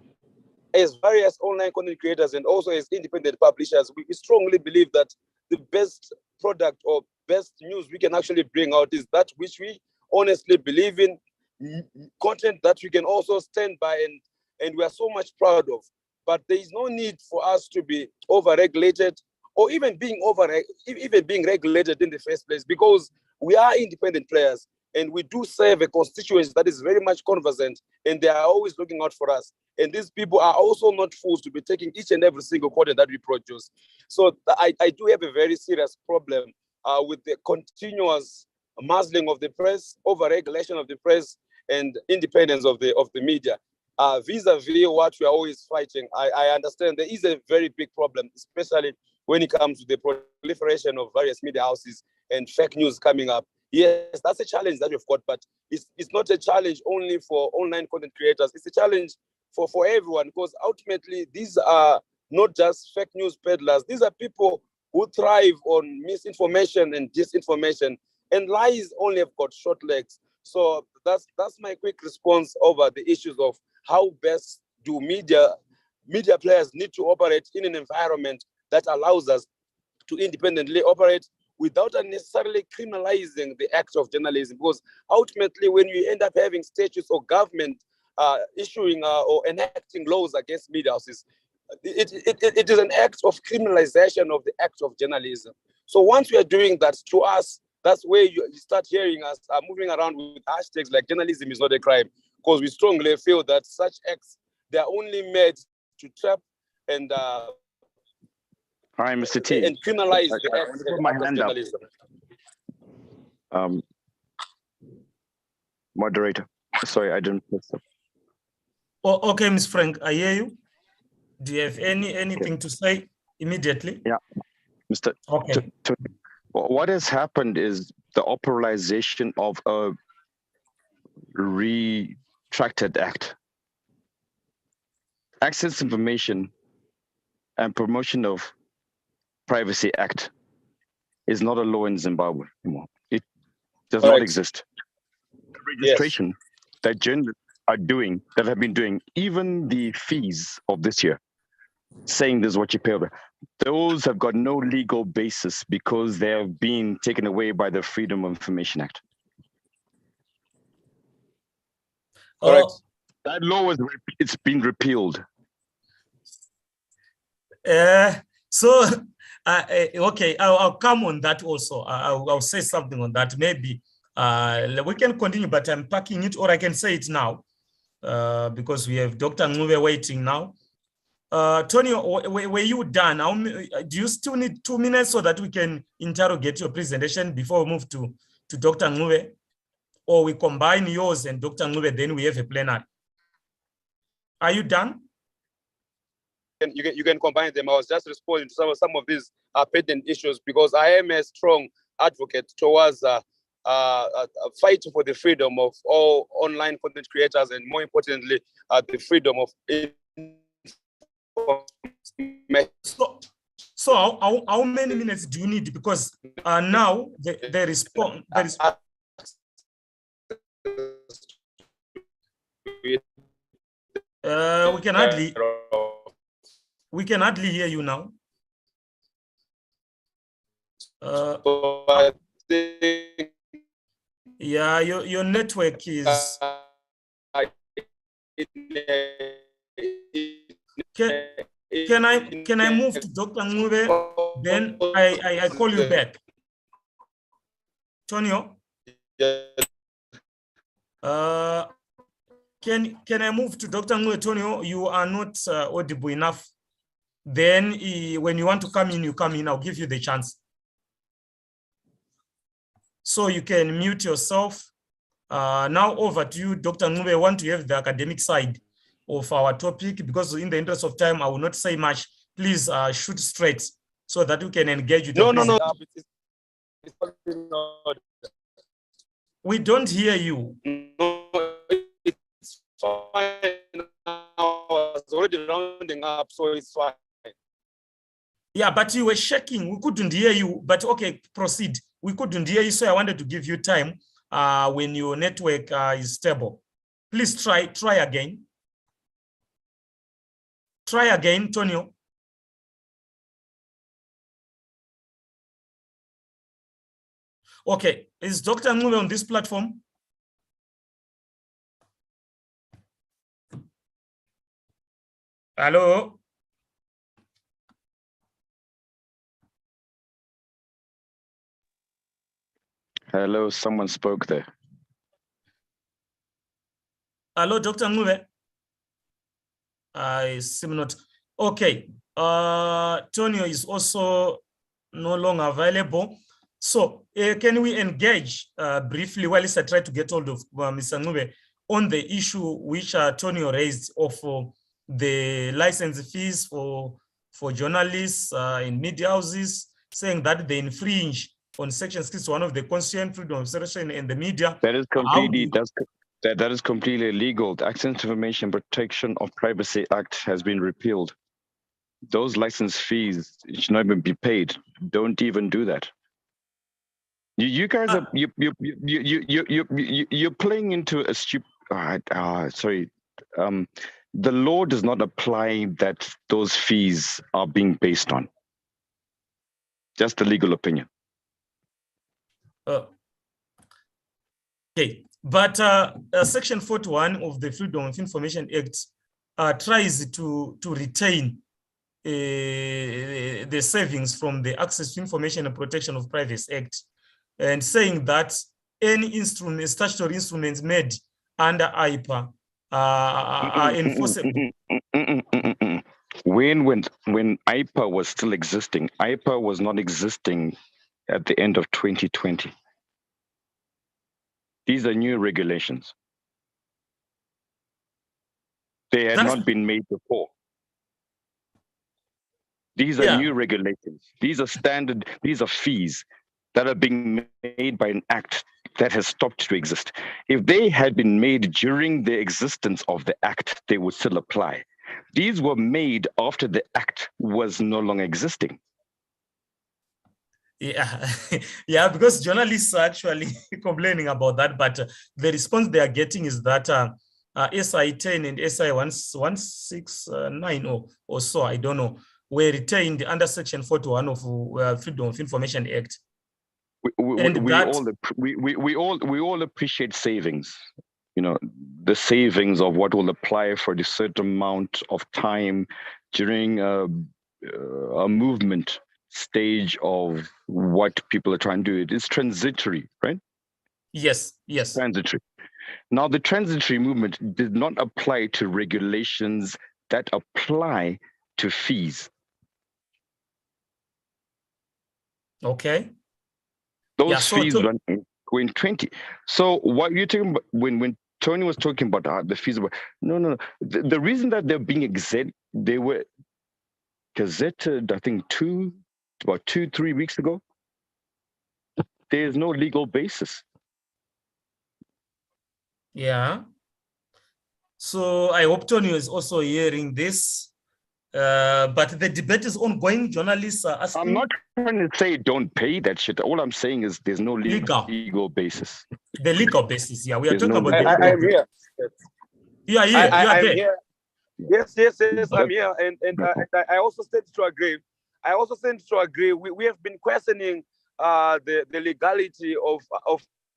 As various online content creators and also as independent publishers, we strongly believe that the best product or best news we can actually bring out is that which we honestly believe in, content that we can also stand by and we are so much proud of. But there is no need for us to be over-regulated or even being regulated in the first place, because we are independent players and we do serve a constituency that is very much conversant, and they are always looking out for us. And these people are also not fools to be taking each and every single content that we produce. So I do have a very serious problem with the continuous muzzling of the press, over-regulation of the press, and independence of the media. Vis-a-vis what we are always fighting, I understand there is a very big problem, especially when it comes to the proliferation of various media houses and fake news coming up. Yes, that's a challenge that we've got, but it's not a challenge only for online content creators. It's a challenge for everyone, because ultimately these are not just fake news peddlers. These are people who thrive on misinformation and disinformation, and lies only have got short legs. So that's my quick response over the issues of how best do media players need to operate in an environment that allows us to independently operate without unnecessarily criminalizing the act of journalism. Because ultimately, when we end up having statutes or government issuing or enacting laws against media houses, it is an act of criminalization of the act of journalism. So once we are doing that, to us, that's where you start hearing us moving around with hashtags like journalism is not a crime, because we strongly feel that such acts, they are only made to trap and All right, Mr. T. And criminalize the act of journalism. moderator. Sorry, I didn't press up. Oh, okay, Ms. Frank, I hear you. Do you have anything to say immediately? Yeah, Mr. Okay. What has happened is the operationalization of a retracted act. Access Information and Promotion of Privacy Act is not a law in Zimbabwe anymore. It does not exist. The registration that journalists are doing, that have been doing, even the fees of this year, saying this is what you pay over, those have got no legal basis because they have been taken away by the Freedom of Information Act. Correct. That law it's been repealed. Okay, I'll come on that also. I'll say something on that. Maybe we can continue, but I'm packing it, or I can say it now because we have Dr. Ngube waiting now. Tony, were you done? Do you still need 2 minutes so that we can interrogate your presentation before we move to Dr. Ngube? Or we combine yours and Dr. Ngube, then we have a plenary. Are you done? You can combine them. I was just responding to some of these patent issues because I am a strong advocate towards fighting for the freedom of all online content creators and, more importantly, the freedom of So how many minutes do you need? Because now the response we can hardly hear you now. Yeah, your network is. Can I move to Dr. Ngube? Then I call you back. Tonio? Can I move to Dr. Ngube? Tonio, you are not audible enough. Then when you want to come in, you come in. I'll give you the chance. So you can mute yourself. Now over to you, Dr. Ngube. I want to have the academic side of our topic because in the interest of time, I will not say much. Please shoot straight so that we can engage with No. We don't hear you. No, it's fine. I was already rounding up, so it's fine. Yeah, but you were shaking. We couldn't hear you. But okay, proceed. We couldn't hear you, so I wanted to give you time when your network is stable. Please try again. Try again, Tonio. Okay, is Dr. Ngube on this platform? Hello? Hello, someone spoke there. Hello, Dr. Ngube? I seem not. Okay, Tonio is also no longer available. So can we engage briefly while I try to get hold of Mr. Ngube on the issue which Tonio raised of the license fees for journalists in media houses, saying that they infringe on Section 61 of the Constitution, freedom of expression in the media. That is completely that is completely illegal. The Access to Information Protection of Privacy Act has been repealed. Those license fees should not even be paid. Don't even do that. You guys are you're playing into a stupid. Sorry, the law does not apply that those fees are being based on. Just the legal opinion. Okay, but Section 41 of the Freedom of Information Act tries to retain the savings from the Access to Information and Protection of Privacy Act, and saying that any statutory instruments made under IPA are enforceable. When IPA was still existing, IPA was not existing at the end of 2020. These are new regulations. They had not been made before. These are new regulations. These are standard, these are fees that are being made by an act that has stopped to exist. If they had been made during the existence of the act, they would still apply. These were made after the act was no longer existing. Yeah, yeah, because journalists are actually complaining about that, but the response they are getting is that SI 10 and SI 169 or so, I don't know, were retained under Section 41 of Freedom of Information Act. We all appreciate savings. You know, the savings of what will apply for a certain amount of time during a movement stage of what people are trying to do. It is transitory, right? Yes, yes. Transitory. Now, the transitory movement did not apply to regulations that apply to fees. Okay. Those fees run in 2020. So what you're talking about when Tony was talking about the fees, no. The reason that they're being exempt, they were gazetted, I think, about 2-3 weeks ago. There's no legal basis. Yeah. So I hope Tony is also hearing this. But the debate is ongoing. Journalists are asking. I'm not trying to say don't pay that shit. All I'm saying is there's no legal basis. The legal basis, yeah. We are talking about I'm here. You are here. I'm here. Yes, I'm here. And I also stand to agree. We have been questioning the legality of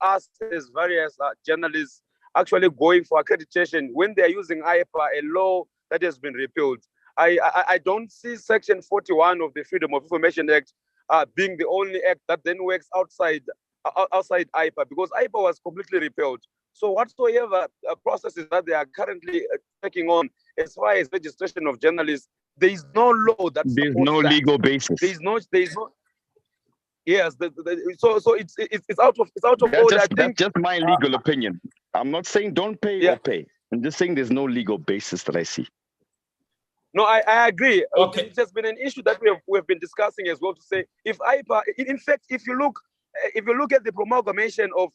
us as various journalists actually going for accreditation when they are using IPA, a law that has been repealed. I don't see Section 41 of the Freedom of Information Act being the only act that then works outside IPA, because IPA was completely repealed. So whatsoever processes that they are currently taking on as far as registration of journalists, there is no law that there's no legal basis. There's no. Yes, so it's out of order. That's just my legal opinion. I'm not saying don't pay or pay. I'm just saying there's no legal basis that I see. No, I agree. Okay. It has been an issue that we've been discussing as well, to say if IPA, in fact, if you look at the promulgation of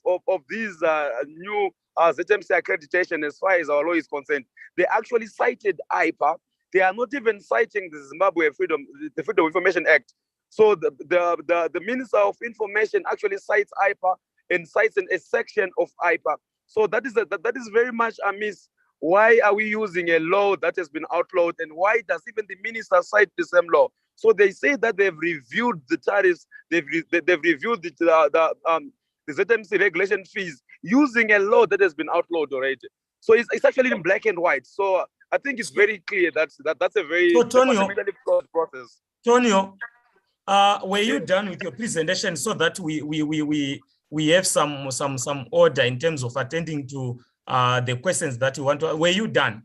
these new ZMC accreditation as far as our law is concerned, they actually cited IPA. They are not even citing the Zimbabwe Freedom of Information Act. So the Minister of Information actually cites IPA and cites a section of IPA. So that is very much amiss. Why are we using a law that has been outlawed, and why does even the minister cite the same law? So they say that they've reviewed the tariffs, they've reviewed the ZMC regulation fees using a law that has been outlawed already. So it's actually in black and white. So I think it's very clear that's a very fundamentally flawed process. Tonio, were you done with your presentation so that we have some order in terms of attending to the questions that you want to? Were you done?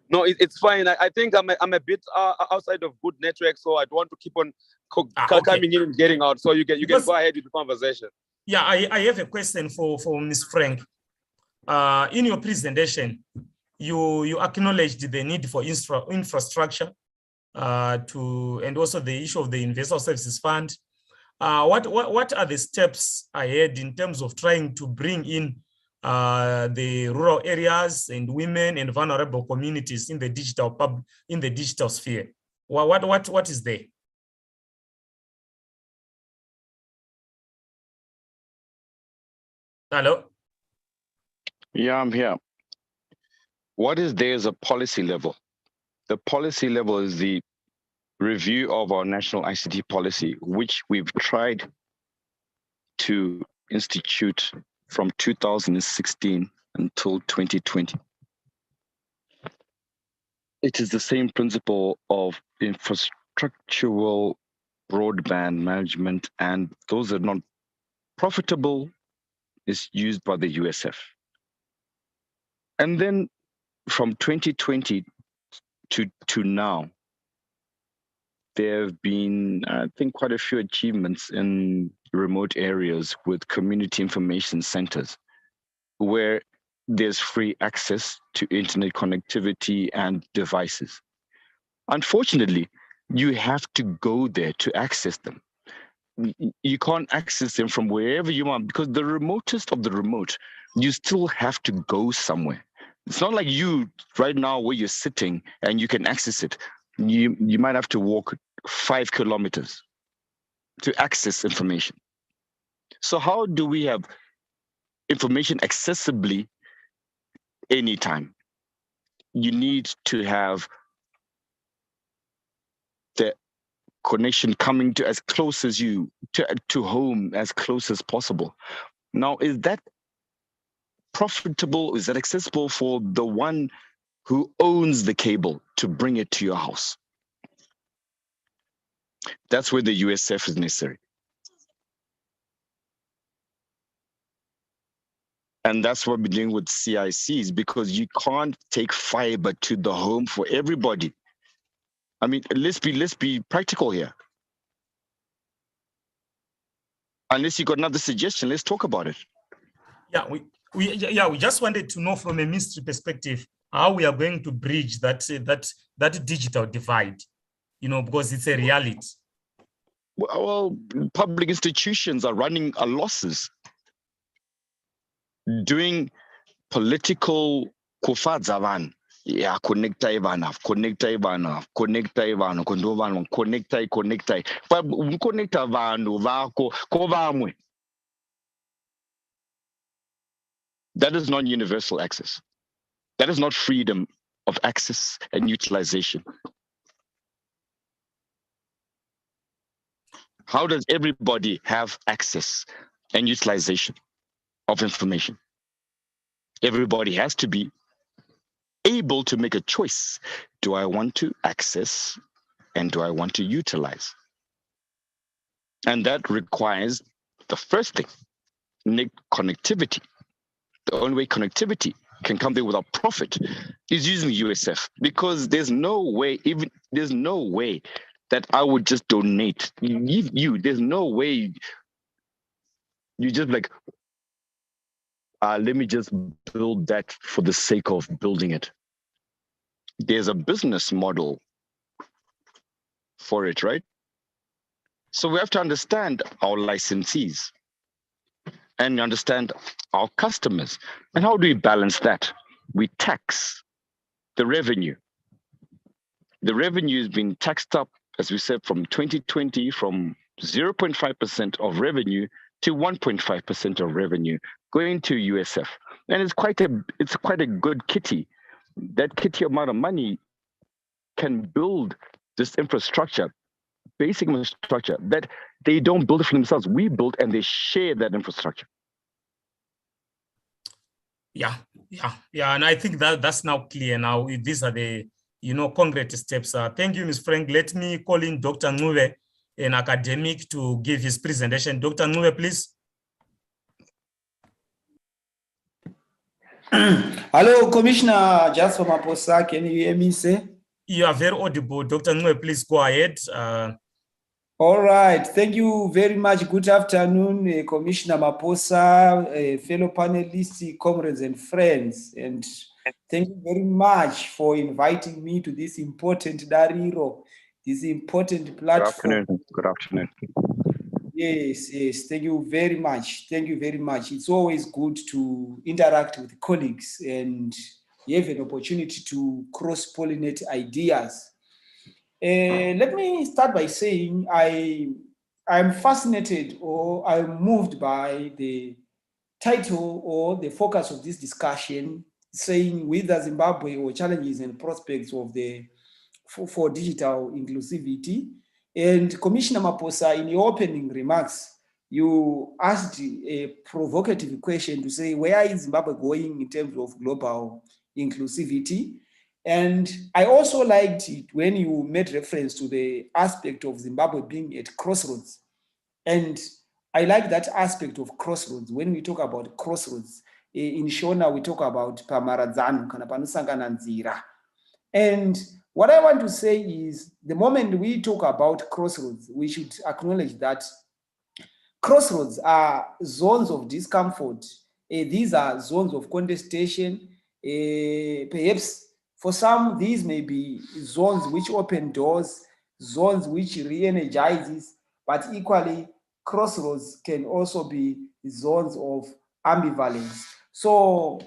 No, it's fine. I think I'm a bit outside of good network, so I don't want to keep on coming in and getting out. So you can go ahead with the conversation. Yeah, I have a question for Ms. Frank. In your presentation, you acknowledged the need for infrastructure and also the issue of the Universal Services Fund. What are the steps ahead in terms of trying to bring in the rural areas and women and vulnerable communities in the digital sphere? What is there? Hello? Yeah, I'm here. What is there is a policy level. The policy level is the review of our national ICT policy, which we've tried to institute from 2016 until 2020. It is the same principle of infrastructural broadband management, and those are not profitable is used by the USF. And then from 2020 to now, there have been, I think, quite a few achievements in remote areas with community information centers. where there's free access to internet connectivity and devices. Unfortunately, you have to go there to access them. You can't access them from wherever you are, because the remotest of the remote, you still have to go somewhere. It's not like you right now where you're sitting and you can access it. You might have to walk 5 kilometers to access information. So how do we have information accessibly anytime? You need to have the connection coming to as close as you, to home as close as possible. Now, is that profitable? Is that accessible for the one who owns the cable to bring it to your house? That's where the USF is necessary. And that's what we're doing with CICs, because you can't take fiber to the home for everybody. I mean, let's be practical here. Unless you got another suggestion, let's talk about it. Yeah, we just wanted to know from a ministry perspective how we are going to bridge that digital divide, because it's a reality. Well, public institutions are running a losses, doing political kufadzavan. Yeah, connecta. But connecta vanhu vako kovamwe. That is not universal access. That is not freedom of access and utilization. How does everybody have access and utilization of information? Everybody has to be able to make a choice. Do I want to access and do I want to utilize? And that requires the first thing, connectivity. The only way connectivity can come there without profit is using the USF, because there's no way that I would just donate. There's no way you just like, let me just build that for the sake of building it. There's a business model for it, right? So we have to understand our licensees and understand our customers. And how do we balance that? We tax the revenue. The revenue has been taxed up, as we said, from 2020, from 0.5% of revenue to 1.5% of revenue going to USF. And it's quite a good kitty. That kitty amount of money can build this infrastructure, basic infrastructure that they don't build it for themselves. We build and they share that infrastructure. Yeah. And I think that's now clear. Now, these are the concrete steps. Thank you, Ms. Frank. Let me call in Dr. Ncube, an academic, to give his presentation. Dr. Ncube, please. Hello, Commissioner Jasper Maposa. Can you hear me, sir? You are very audible. Dr. Ncube, please go ahead. All right. Thank you very much. Good afternoon, Commissioner Maposa, fellow panelists, comrades, and friends. And thank you very much for inviting me to this important Dariro, this important platform. Good afternoon. Yes. Thank you very much. Thank you very much. It's always good to interact with colleagues and you have an opportunity to cross-pollinate ideas. Let me start by saying I'm fascinated, or I'm moved by the title or the focus of this discussion, saying whether Zimbabwe or challenges and prospects of for digital inclusivity. And Commissioner Maposa, in your opening remarks, you asked a provocative question to say, where is Zimbabwe going in terms of global inclusivity? And I also liked it when you made reference to the aspect of Zimbabwe being at crossroads. And I like that aspect of crossroads. When we talk about crossroads, in Shona, we talk about pamaradzano, kana panosangana nzira. And what I want to say is, the moment we talk about crossroads, we should acknowledge that crossroads are zones of discomfort these are zones of contestation. Perhaps for some, these may be zones which open doors, zones which re-energizes, but equally crossroads can also be zones of ambivalence. So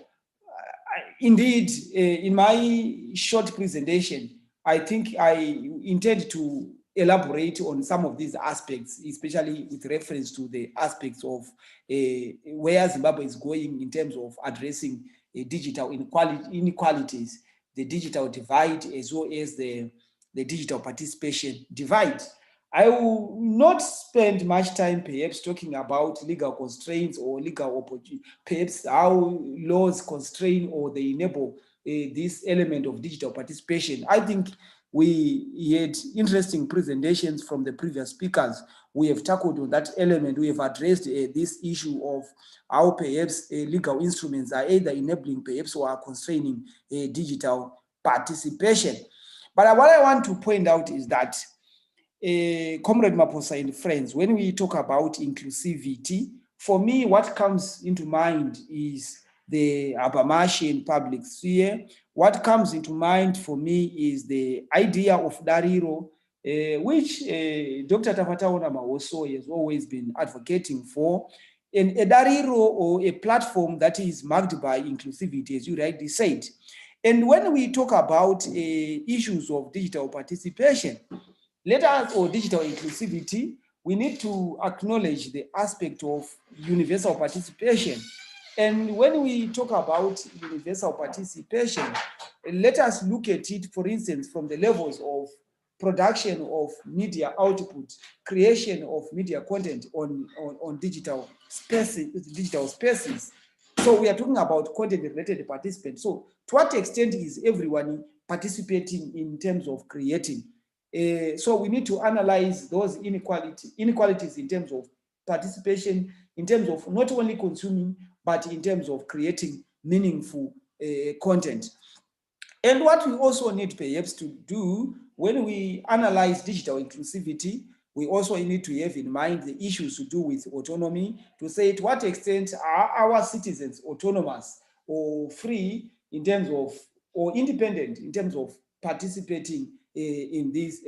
indeed, in my short presentation, I think I intend to elaborate on some of these aspects, especially with reference to the aspects of where Zimbabwe is going in terms of addressing digital inequalities, the digital divide, as well as the digital participation divide. I will not spend much time perhaps talking about legal constraints or legal opportunity, perhaps how laws constrain or they enable this element of digital participation. I think we had interesting presentations from the previous speakers. We have tackled on that element. We have addressed this issue of how perhaps legal instruments are either enabling perhaps or are constraining digital participation. But what I want to point out is that Comrade Maposa and friends, when we talk about inclusivity, for me, what comes into mind is the Habermasian public sphere. What comes into mind for me is the idea of Dariro, which Dr. Tafataona also has always been advocating for. And a Dariro, or a platform that is marked by inclusivity, as you rightly said. And when we talk about issues of digital participation, or digital inclusivity, we need to acknowledge the aspect of universal participation. And when we talk about universal participation, let us look at it, for instance, from the levels of production of media output, creation of media content on digital spaces. So we are talking about content-related participants. So to what extent is everyone participating in terms of creating? So we need to analyze those inequalities in terms of participation, in terms of not only consuming, but in terms of creating meaningful content. And what we also need perhaps to do when we analyze digital inclusivity, we also need to have in mind the issues to do with autonomy, to say to what extent are our citizens autonomous or free in terms of, or independent in terms of participating in these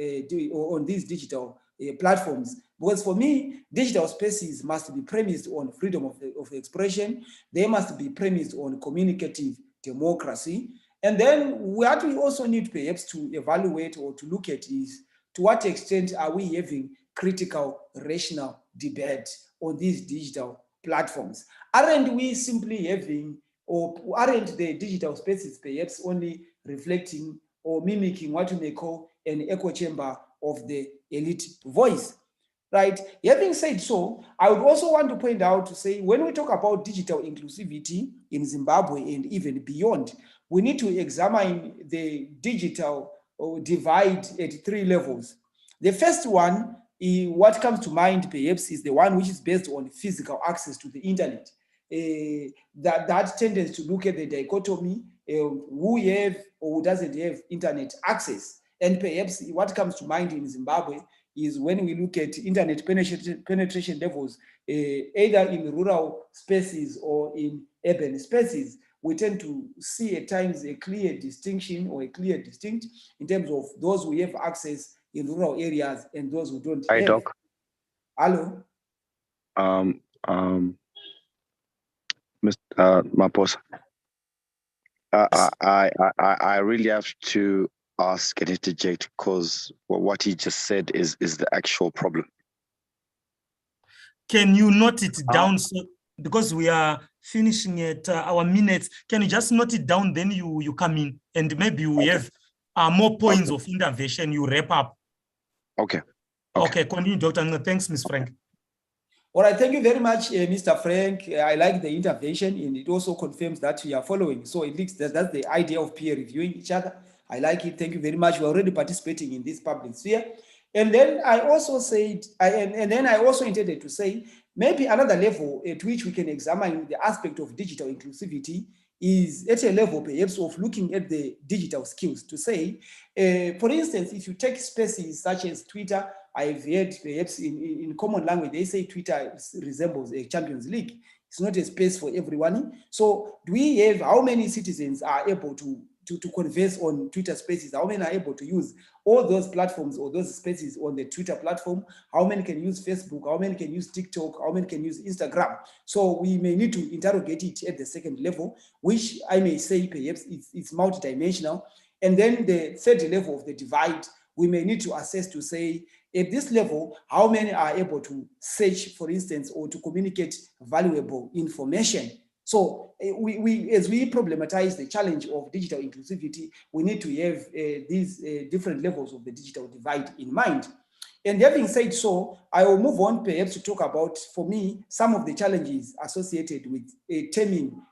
on these digital platforms. Because for me, digital spaces must be premised on freedom of expression. They must be premised on communicative democracy. And then what we also need perhaps to evaluate or to look at is to what extent are we having critical, rational debate on these digital platforms? Aren't we simply having, or aren't the digital spaces perhaps only reflecting or mimicking what we may call an echo chamber of the elite voice, right? Having said so, I would also want to point out to say, when we talk about digital inclusivity in Zimbabwe and even beyond, we need to examine the digital divide at 3 levels. The first one, what comes to mind perhaps, is the one which is based on physical access to the internet. That tends to look at the dichotomy, who have or who doesn't have internet access. And perhaps what comes to mind in Zimbabwe is when we look at internet penetration levels, either in rural spaces or in urban spaces, we tend to see at times a clear distinction or a clear distinct in terms of those who have access in rural areas and those who don't have. Doc. Hello? Mr. Maposa, I really have to ask and interject, because what he just said is the actual problem. Can you note it down? So, because we are finishing at our minutes, can you just note it down, then you come in, and maybe we have more points of intervention, you wrap up. Okay. Okay, continue, Dr. Thanks, Ms. Frank. All right, thank you very much, Mr. Frank. I like the intervention, and it also confirms that we are following. So it looks that's the idea of peer reviewing each other. I like it. Thank you very much. We're already participating in this public sphere. And then I also said, and then I also intended to say, maybe another level at which we can examine the aspect of digital inclusivity is at a level perhaps of looking at the digital skills, to say, for instance, if you take spaces such as Twitter, I've heard perhaps in common language, they say Twitter resembles a Champions League It's not a space for everyone. So do we have, how many citizens are able to converse on Twitter Spaces? How many are able to use all those platforms or those spaces on the Twitter platform? How many can use Facebook? How many can use TikTok? How many can use Instagram? So we may need to interrogate it at the second level, which I may say perhaps it's multidimensional. And then the third level of the divide, we may need to assess to say, at this level, how many are able to search, for instance, or to communicate valuable information? So as we problematize the challenge of digital inclusivity, we need to have these different levels of the digital divide in mind. And having said so, I will move on perhaps to talk about, for me, some of the challenges associated with attaining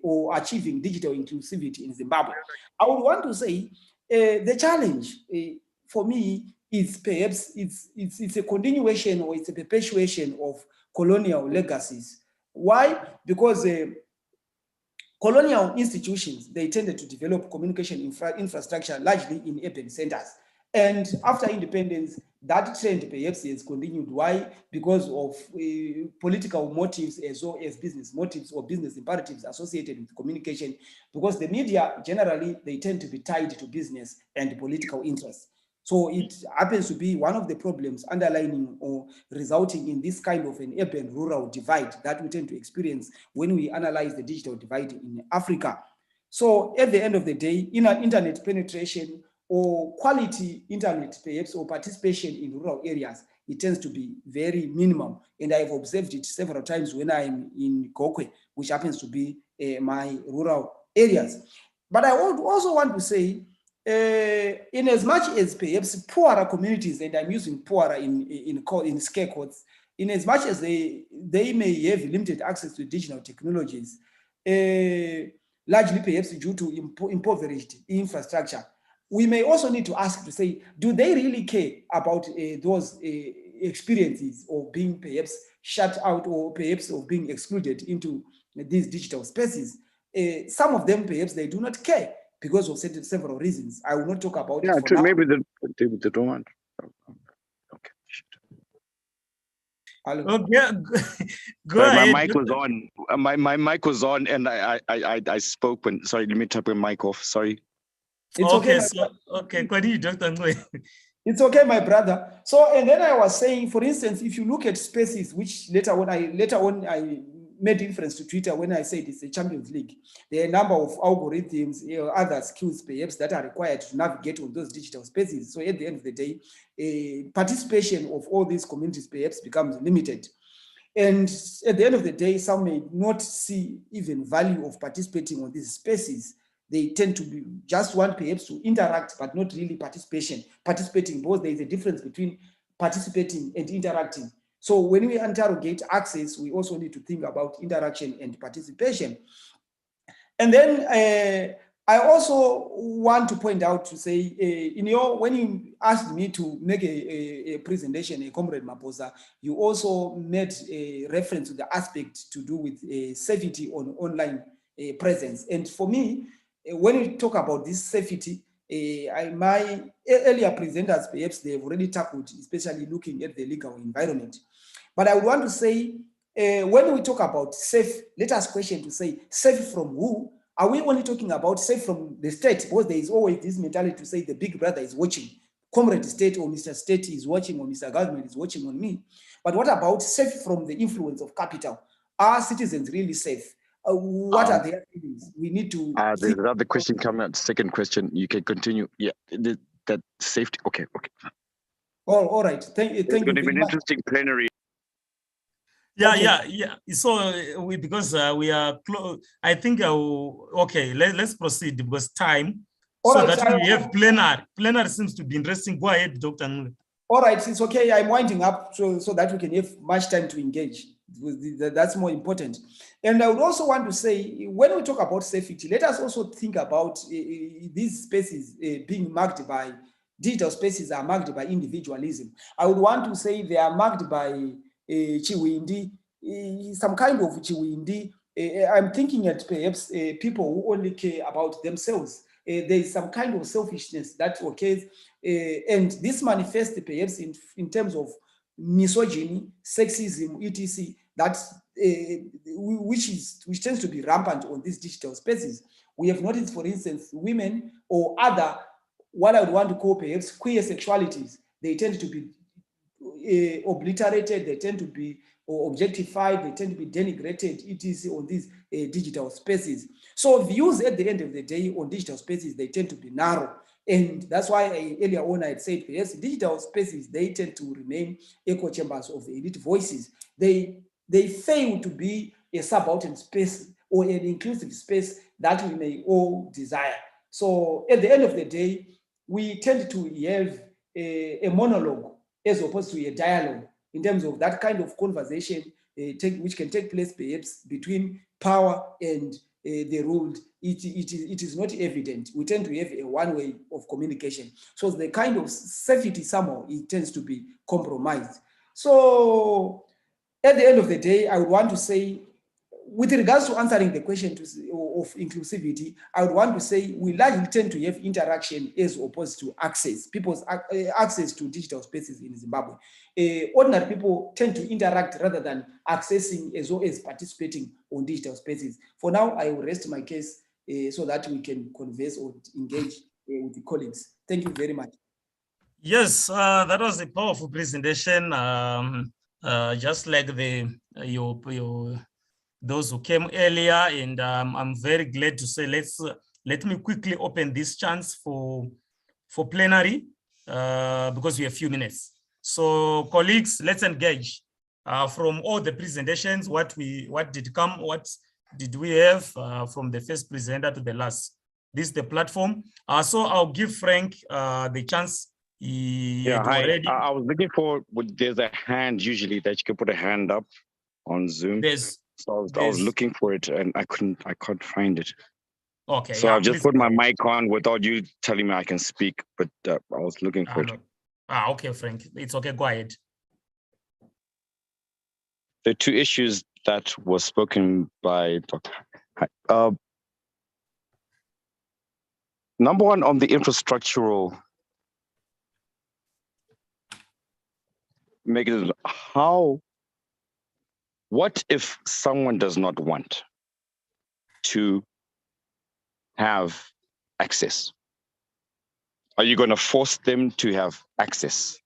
or achieving digital inclusivity in Zimbabwe. I would want to say the challenge for me is perhaps it's a continuation or it's a perpetuation of colonial legacies. Why? Because colonial institutions, they tended to develop communication infrastructure largely in urban centers. And after independence, that trend perhaps has continued. Why? Because of political motives as well as business motives or business imperatives associated with communication, because the media generally, they tend to be tied to business and political interests. So it happens to be one of the problems underlining or resulting in this kind of an urban-rural divide that we tend to experience when we analyze the digital divide in Africa. So at the end of the day, internet penetration or quality internet perhaps or participation in rural areas, it tends to be very minimum. And I've observed it several times when I'm in Gokwe, which happens to be my rural areas. But I would also want to say, in as much as perhaps poorer communities, and I'm using poorer in scare quotes, in as much as they may have limited access to digital technologies, largely perhaps due to impoverished infrastructure, we may also need to ask to say, do they really care about those experiences of being perhaps shut out or perhaps of being excluded into these digital spaces? Some of them perhaps they do not care, because of several reasons. I will not talk about it for now. Maybe they don't want. Okay. Hello. Okay, go Sorry, ahead. my mic was on. My mic was on, and I spoke when. Sorry, let me tap my mic off. Sorry. It's okay. Okay, continue, Dr. Ngoy. It's okay, my brother. So, and then I was saying, for instance, if you look at spaces, which later on I made reference to Twitter when I said it's a Champions League. There are a number of algorithms, other skills perhaps that are required to navigate on those digital spaces. So at the end of the day, participation of all these communities perhaps becomes limited. And at the end of the day, some may not see even value of participating on these spaces. They tend to be just want perhaps to interact, but not really participating, because there is a difference between participating and interacting. So when we interrogate access, we also need to think about interaction and participation. And then I also want to point out to say, when you asked me to make a presentation, Comrade Maposa, you also made a reference to the aspect to do with safety on online presence. And for me, when we talk about this safety, my earlier presenters, perhaps they've already tackled, especially looking at the legal environment. But I would want to say, when we talk about safe, let us question to say, safe from who? Are we only talking about safe from the state? Because there is always this mentality to say the big brother is watching. Comrade State or Mr. State is watching, or Mr. Government is watching on me. But what about safe from the influence of capital? Are citizens really safe? What are their feelings? We need to. There's another question coming up. Second question. You can continue. Yeah, that safety. Okay. All right. Thank you. It's going to be an interesting plenary. Yeah. So because we are close, I think okay. Let's proceed because time. All so right, that we have plenary. Plenary seems to be interesting. Go ahead, Dr. Ngule. All right, it's okay. I'm winding up so that we can have much time to engage. That's more important. And I would also want to say, when we talk about safety, let us also think about these spaces being marked by, digital spaces are marked by individualism. I would want to say they are marked by Chiwindi, some kind of Chiwindi. I'm thinking at perhaps people who only care about themselves. There is some kind of selfishness that occurs, and this manifests perhaps in terms of misogyny, sexism, etc., that which tends to be rampant on these digital spaces. We have noticed, for instance, women or other, what I would want to call perhaps queer sexualities, they tend to be obliterated, they tend to be objectified, they tend to be denigrated, etc. on these digital spaces. So views at the end of the day on digital spaces, they tend to be narrow. And that's why earlier on I had said, yes, digital spaces, they tend to remain echo chambers of the elite voices. They fail to be a subaltern space or an inclusive space that we may all desire. So at the end of the day, we tend to have a monologue as opposed to a dialogue in terms of that kind of conversation which can take place perhaps between power and the ruled. It is not evident. We tend to have a one way of communication. So the kind of safety somehow, it tends to be compromised. So at the end of the day, I would want to say, with regards to answering the question of inclusivity, I would want to say we largely tend to have interaction as opposed to access. People's access to digital spaces in Zimbabwe. Ordinary people tend to interact rather than accessing as well as participating on digital spaces. For now, I will rest my case so that we can converse or engage with the colleagues. Thank you very much. Yes, that was a powerful presentation. Just like those who came earlier, and I'm very glad to say, let me quickly open this chance for plenary because we have a few minutes. So colleagues, let's engage from all the presentations. What did come? What did we have from the first presenter to the last? This is the platform. So I'll give Frank the chance. Yeah, hi. Already. I was looking for. There's a hand usually that you can put a hand up on Zoom. So I was looking for it and I can't find it. Okay. So yeah, I've just put my mic on without you telling me I can speak, but I was looking for it. No. Okay, Frank. It's okay. Go ahead. The two issues that were spoken by Dr. Number one, on the infrastructural mechanism, what if someone does not want to have access? Are you going to force them to have access?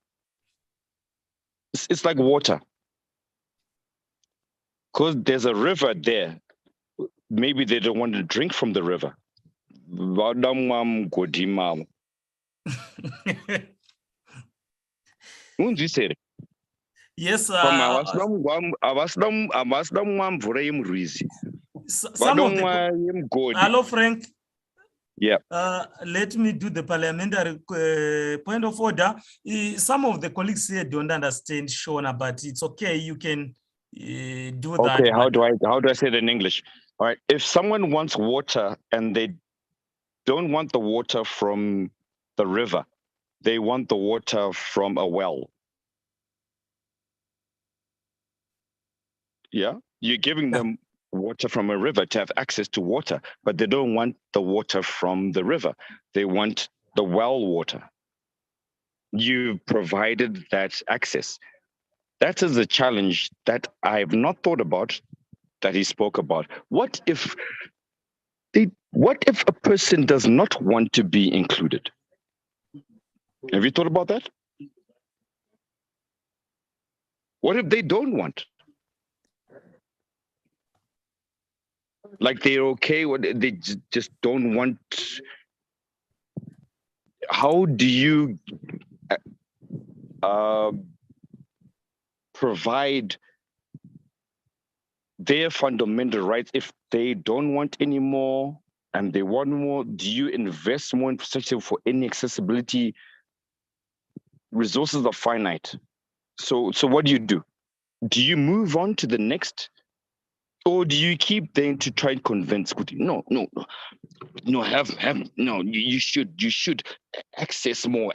It's like water. Because there's a river there. Maybe they don't want to drink from the river. Yes. Hello, Frank. Yeah. Let me do the parliamentary point of order. Some of the colleagues here don't understand Shona, but it's okay. You can do that. Okay. How do I say it in English? All right. If someone wants water and they don't want the water from the river, they want the water from a well. Yeah. You're giving them water from a river to have access to water, but they don't want the water from the river. They want the well water. You provided that access. That is a challenge that I have not thought about, that he spoke about. What if a person does not want to be included? Have you thought about that? What if they don't want? Like they're okay, or they just don't want. How do you provide their fundamental rights if they don't want any more and they want more? Do you invest more infrastructure for any accessibility? Resources are finite. So what do? Do you move on to the next? Or do you keep them to try and convince? No, you should access more.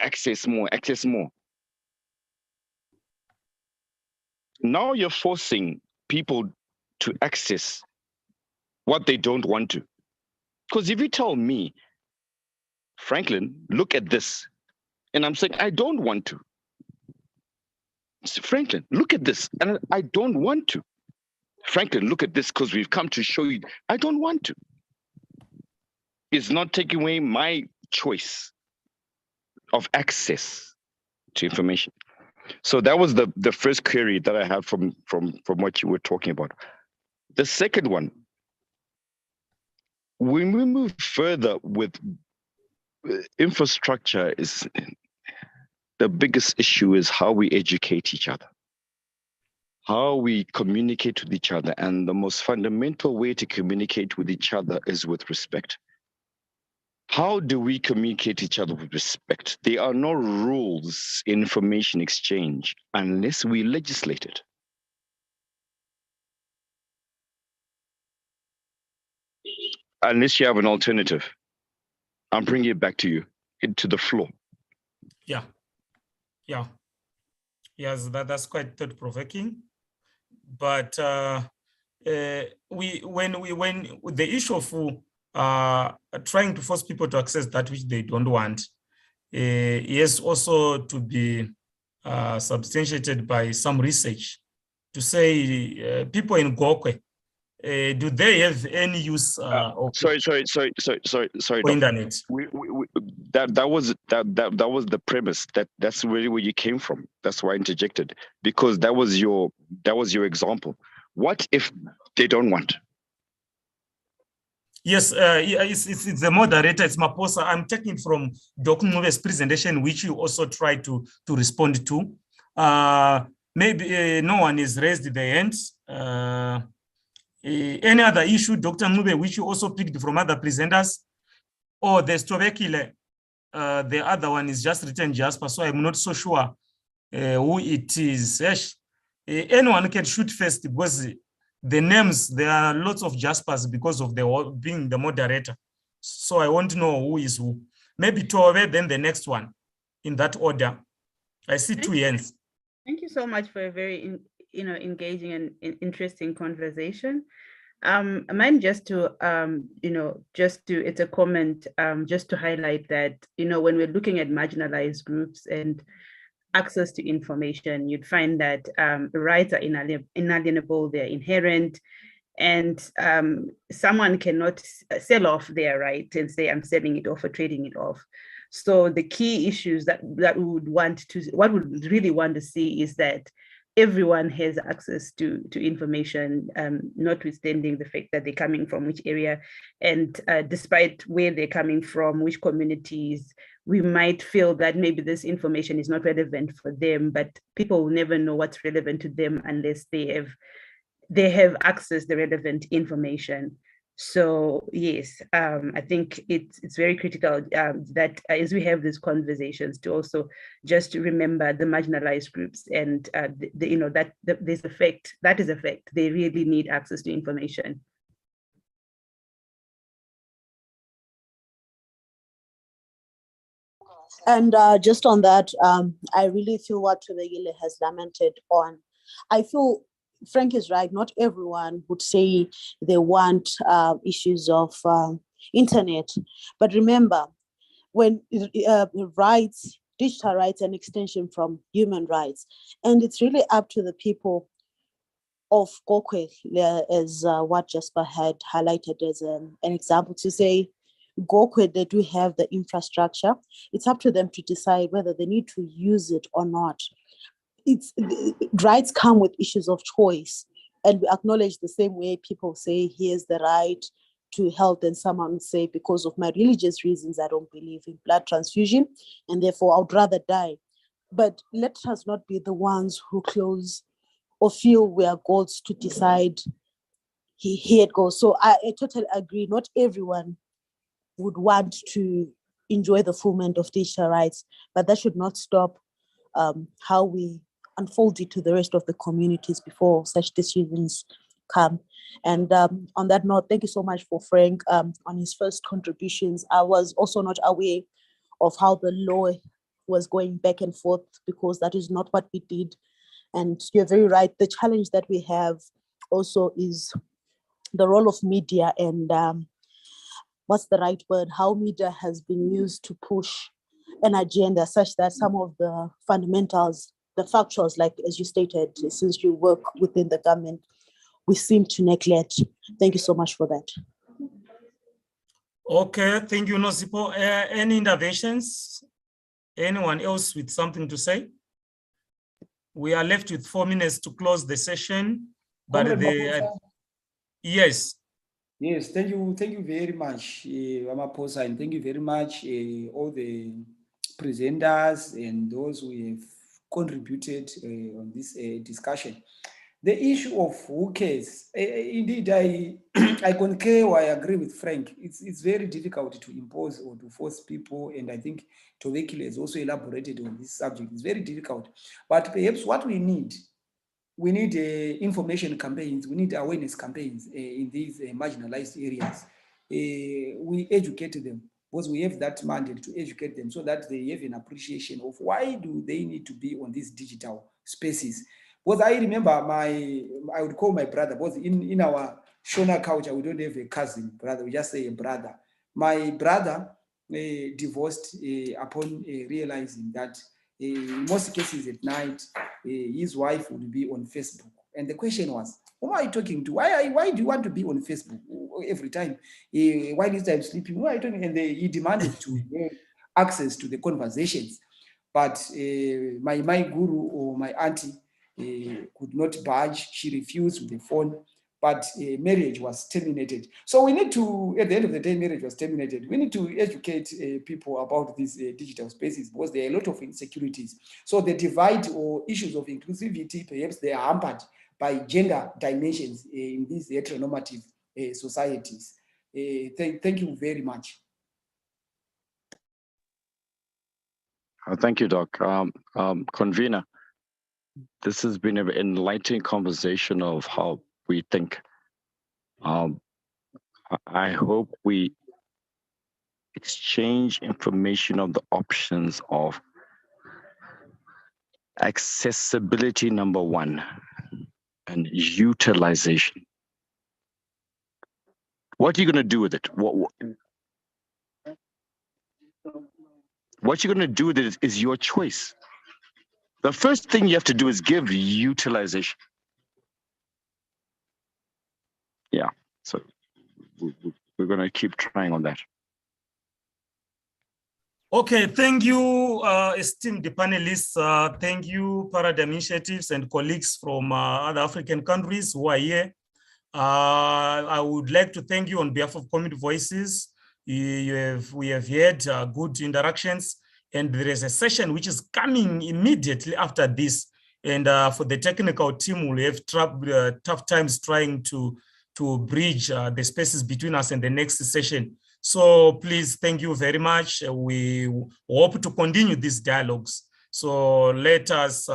Now you're forcing people to access what they don't want to. Because if you tell me, Franklin, look at this, and I'm saying, I don't want to. Franklin, look at this, and I don't want to. Franklin, look at this because we've come to show you. I don't want to. It's not taking away my choice of access to information. So that was the first query that I have from what you were talking about. The second one, when we move further with infrastructure, is the biggest issue is how we educate each other, how we communicate with each other. And the most fundamental way to communicate with each other is with respect. How do we communicate each other with respect? There are no rules in information exchange unless we legislate it. Unless you have an alternative. I'm bringing it back to you, to the floor. Yeah. Yes, that's quite thought-provoking. But when the issue of trying to force people to access that which they don't want is also to be substantiated by some research to say people in Gokwe, do they have any use of sorry, internet? That was the premise. That's really where you came from. That's why I interjected, because that was your example. What if they don't want? Yes, it's the moderator, it's Maposa. I'm taking from Dr. Ngube's presentation, which you also try to respond to. Maybe no one has raised their hands. Any other issue, Dr. Ngube, which you also picked from other presenters? Or the Stovekile, the other one is just written Jasper, so I'm not so sure who it is. Anyone can shoot first, because the names, there are lots of Jaspers because of being the moderator. So I want to know who is who. Maybe Tove, then the next one, in that order. I see two hands. Thank you so much for a very engaging and interesting conversation. Mine just to it's a comment just to highlight that when we're looking at marginalized groups and access to information, you'd find that rights are inalienable, they're inherent, and someone cannot sell off their right and say, I'm selling it off or trading it off. So the key issues that we would really want to see is that everyone has access to information, notwithstanding the fact that they're coming from which area, and despite where they're coming from, which communities. We might feel that maybe this information is not relevant for them, but people will never know what's relevant to them unless they have access to the relevant information. So yes, I think it's very critical that as we have these conversations, to also just remember the marginalized groups and that there's effect. That is effect. They really need access to information. And just on that, I really feel what Tubegile has lamented on. I feel Frank is right. Not everyone would say they want issues of internet. But remember, when rights, digital rights, an extension from human rights, and it's really up to the people of Gokwe, as what Jasper had highlighted as an example, to say, Gokwe, they do have the infrastructure. It's up to them to decide whether they need to use it or not. Rights come with issues of choice, and we acknowledge the same way people say, here's the right to health, and someone would say, because of my religious reasons, I don't believe in blood transfusion, and therefore I would rather die. But let us not be the ones who close or feel we are gods to decide here it goes. So I totally agree. Not everyone would want to enjoy the fulfillment of digital rights, but that should not stop how we unfold it to the rest of the communities before such decisions come. And on that note, thank you so much for Frank on his first contributions. I was also not aware of how the law was going back and forth, because that is not what we did. And you're very right. The challenge that we have also is the role of media and what's the right word? How media has been used to push an agenda such that some of the fundamentals, the factuals, like as you stated, since you work within the government, we seem to neglect. Thank you so much for that. Okay, thank you, Nosipo. Any interventions? Anyone else with something to say? We are left with 4 minutes to close the session, but yes. Yes, thank you very much, Ramaphosa, and thank you very much, all the presenters and those who have contributed on this discussion. The issue of who cares, indeed, I concur or I agree with Frank. It's very difficult to impose or to force people, and I think Tovekile has also elaborated on this subject. It's very difficult, but perhaps what we need information campaigns, we need awareness campaigns in these marginalized areas. We educate them because we have that mandate to educate them so that they have an appreciation of why do they need to be on these digital spaces. Because I remember I would call my brother, because in our Shona culture, we don't have a cousin brother, we just say a brother. My brother divorced upon realizing that in most cases at night, his wife would be on Facebook. And the question was, who are you talking to? Why do you want to be on Facebook every time? While he's time sleeping, who are you talking? And he demanded to have access to the conversations. But my guru or my auntie could not budge. She refused with the phone, but marriage was terminated. So we need to, at the end of the day, marriage was terminated. We need to educate people about these digital spaces because there are a lot of insecurities. So the divide or issues of inclusivity, perhaps they are hampered by gender dimensions in these heteronormative societies. Thank you very much. Thank you, Doc. Convener, this has been an enlightening conversation of how we think. I hope we exchange information of the options of accessibility, number one, and utilization. What are you going to do with it? What you're going to do with it is your choice. The first thing you have to do is give utilization. Yeah, so we're going to keep trying on that. Okay, thank you, esteemed panelists. Thank you, Paradigm Initiatives and colleagues from other African countries who are here. I would like to thank you on behalf of Community Voices. We have had good interactions, and there is a session which is coming immediately after this. And for the technical team, we'll have tough times trying to bridge the spaces between us and the next session. So please, thank you very much. We hope to continue these dialogues. So let us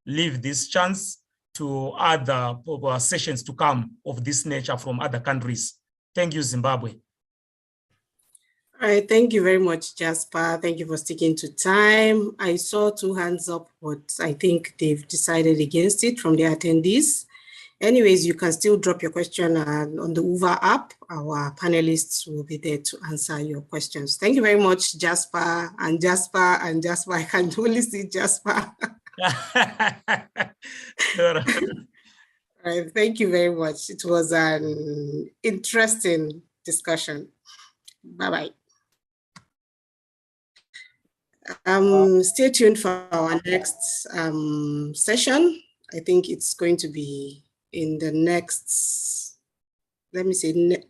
leave this chance to other sessions to come of this nature from other countries. Thank you, Zimbabwe. All right, thank you very much, Jasper. Thank you for sticking to time. I saw 2 hands up, but I think they've decided against it from the attendees. Anyways, you can still drop your question on the UVA app. Our panelists will be there to answer your questions. Thank you very much, Jasper and Jasper and Jasper. I can only see Jasper. All right, thank you very much. It was an interesting discussion. Bye-bye. Stay tuned for our next session. I think it's going to be in the next, let me say, 10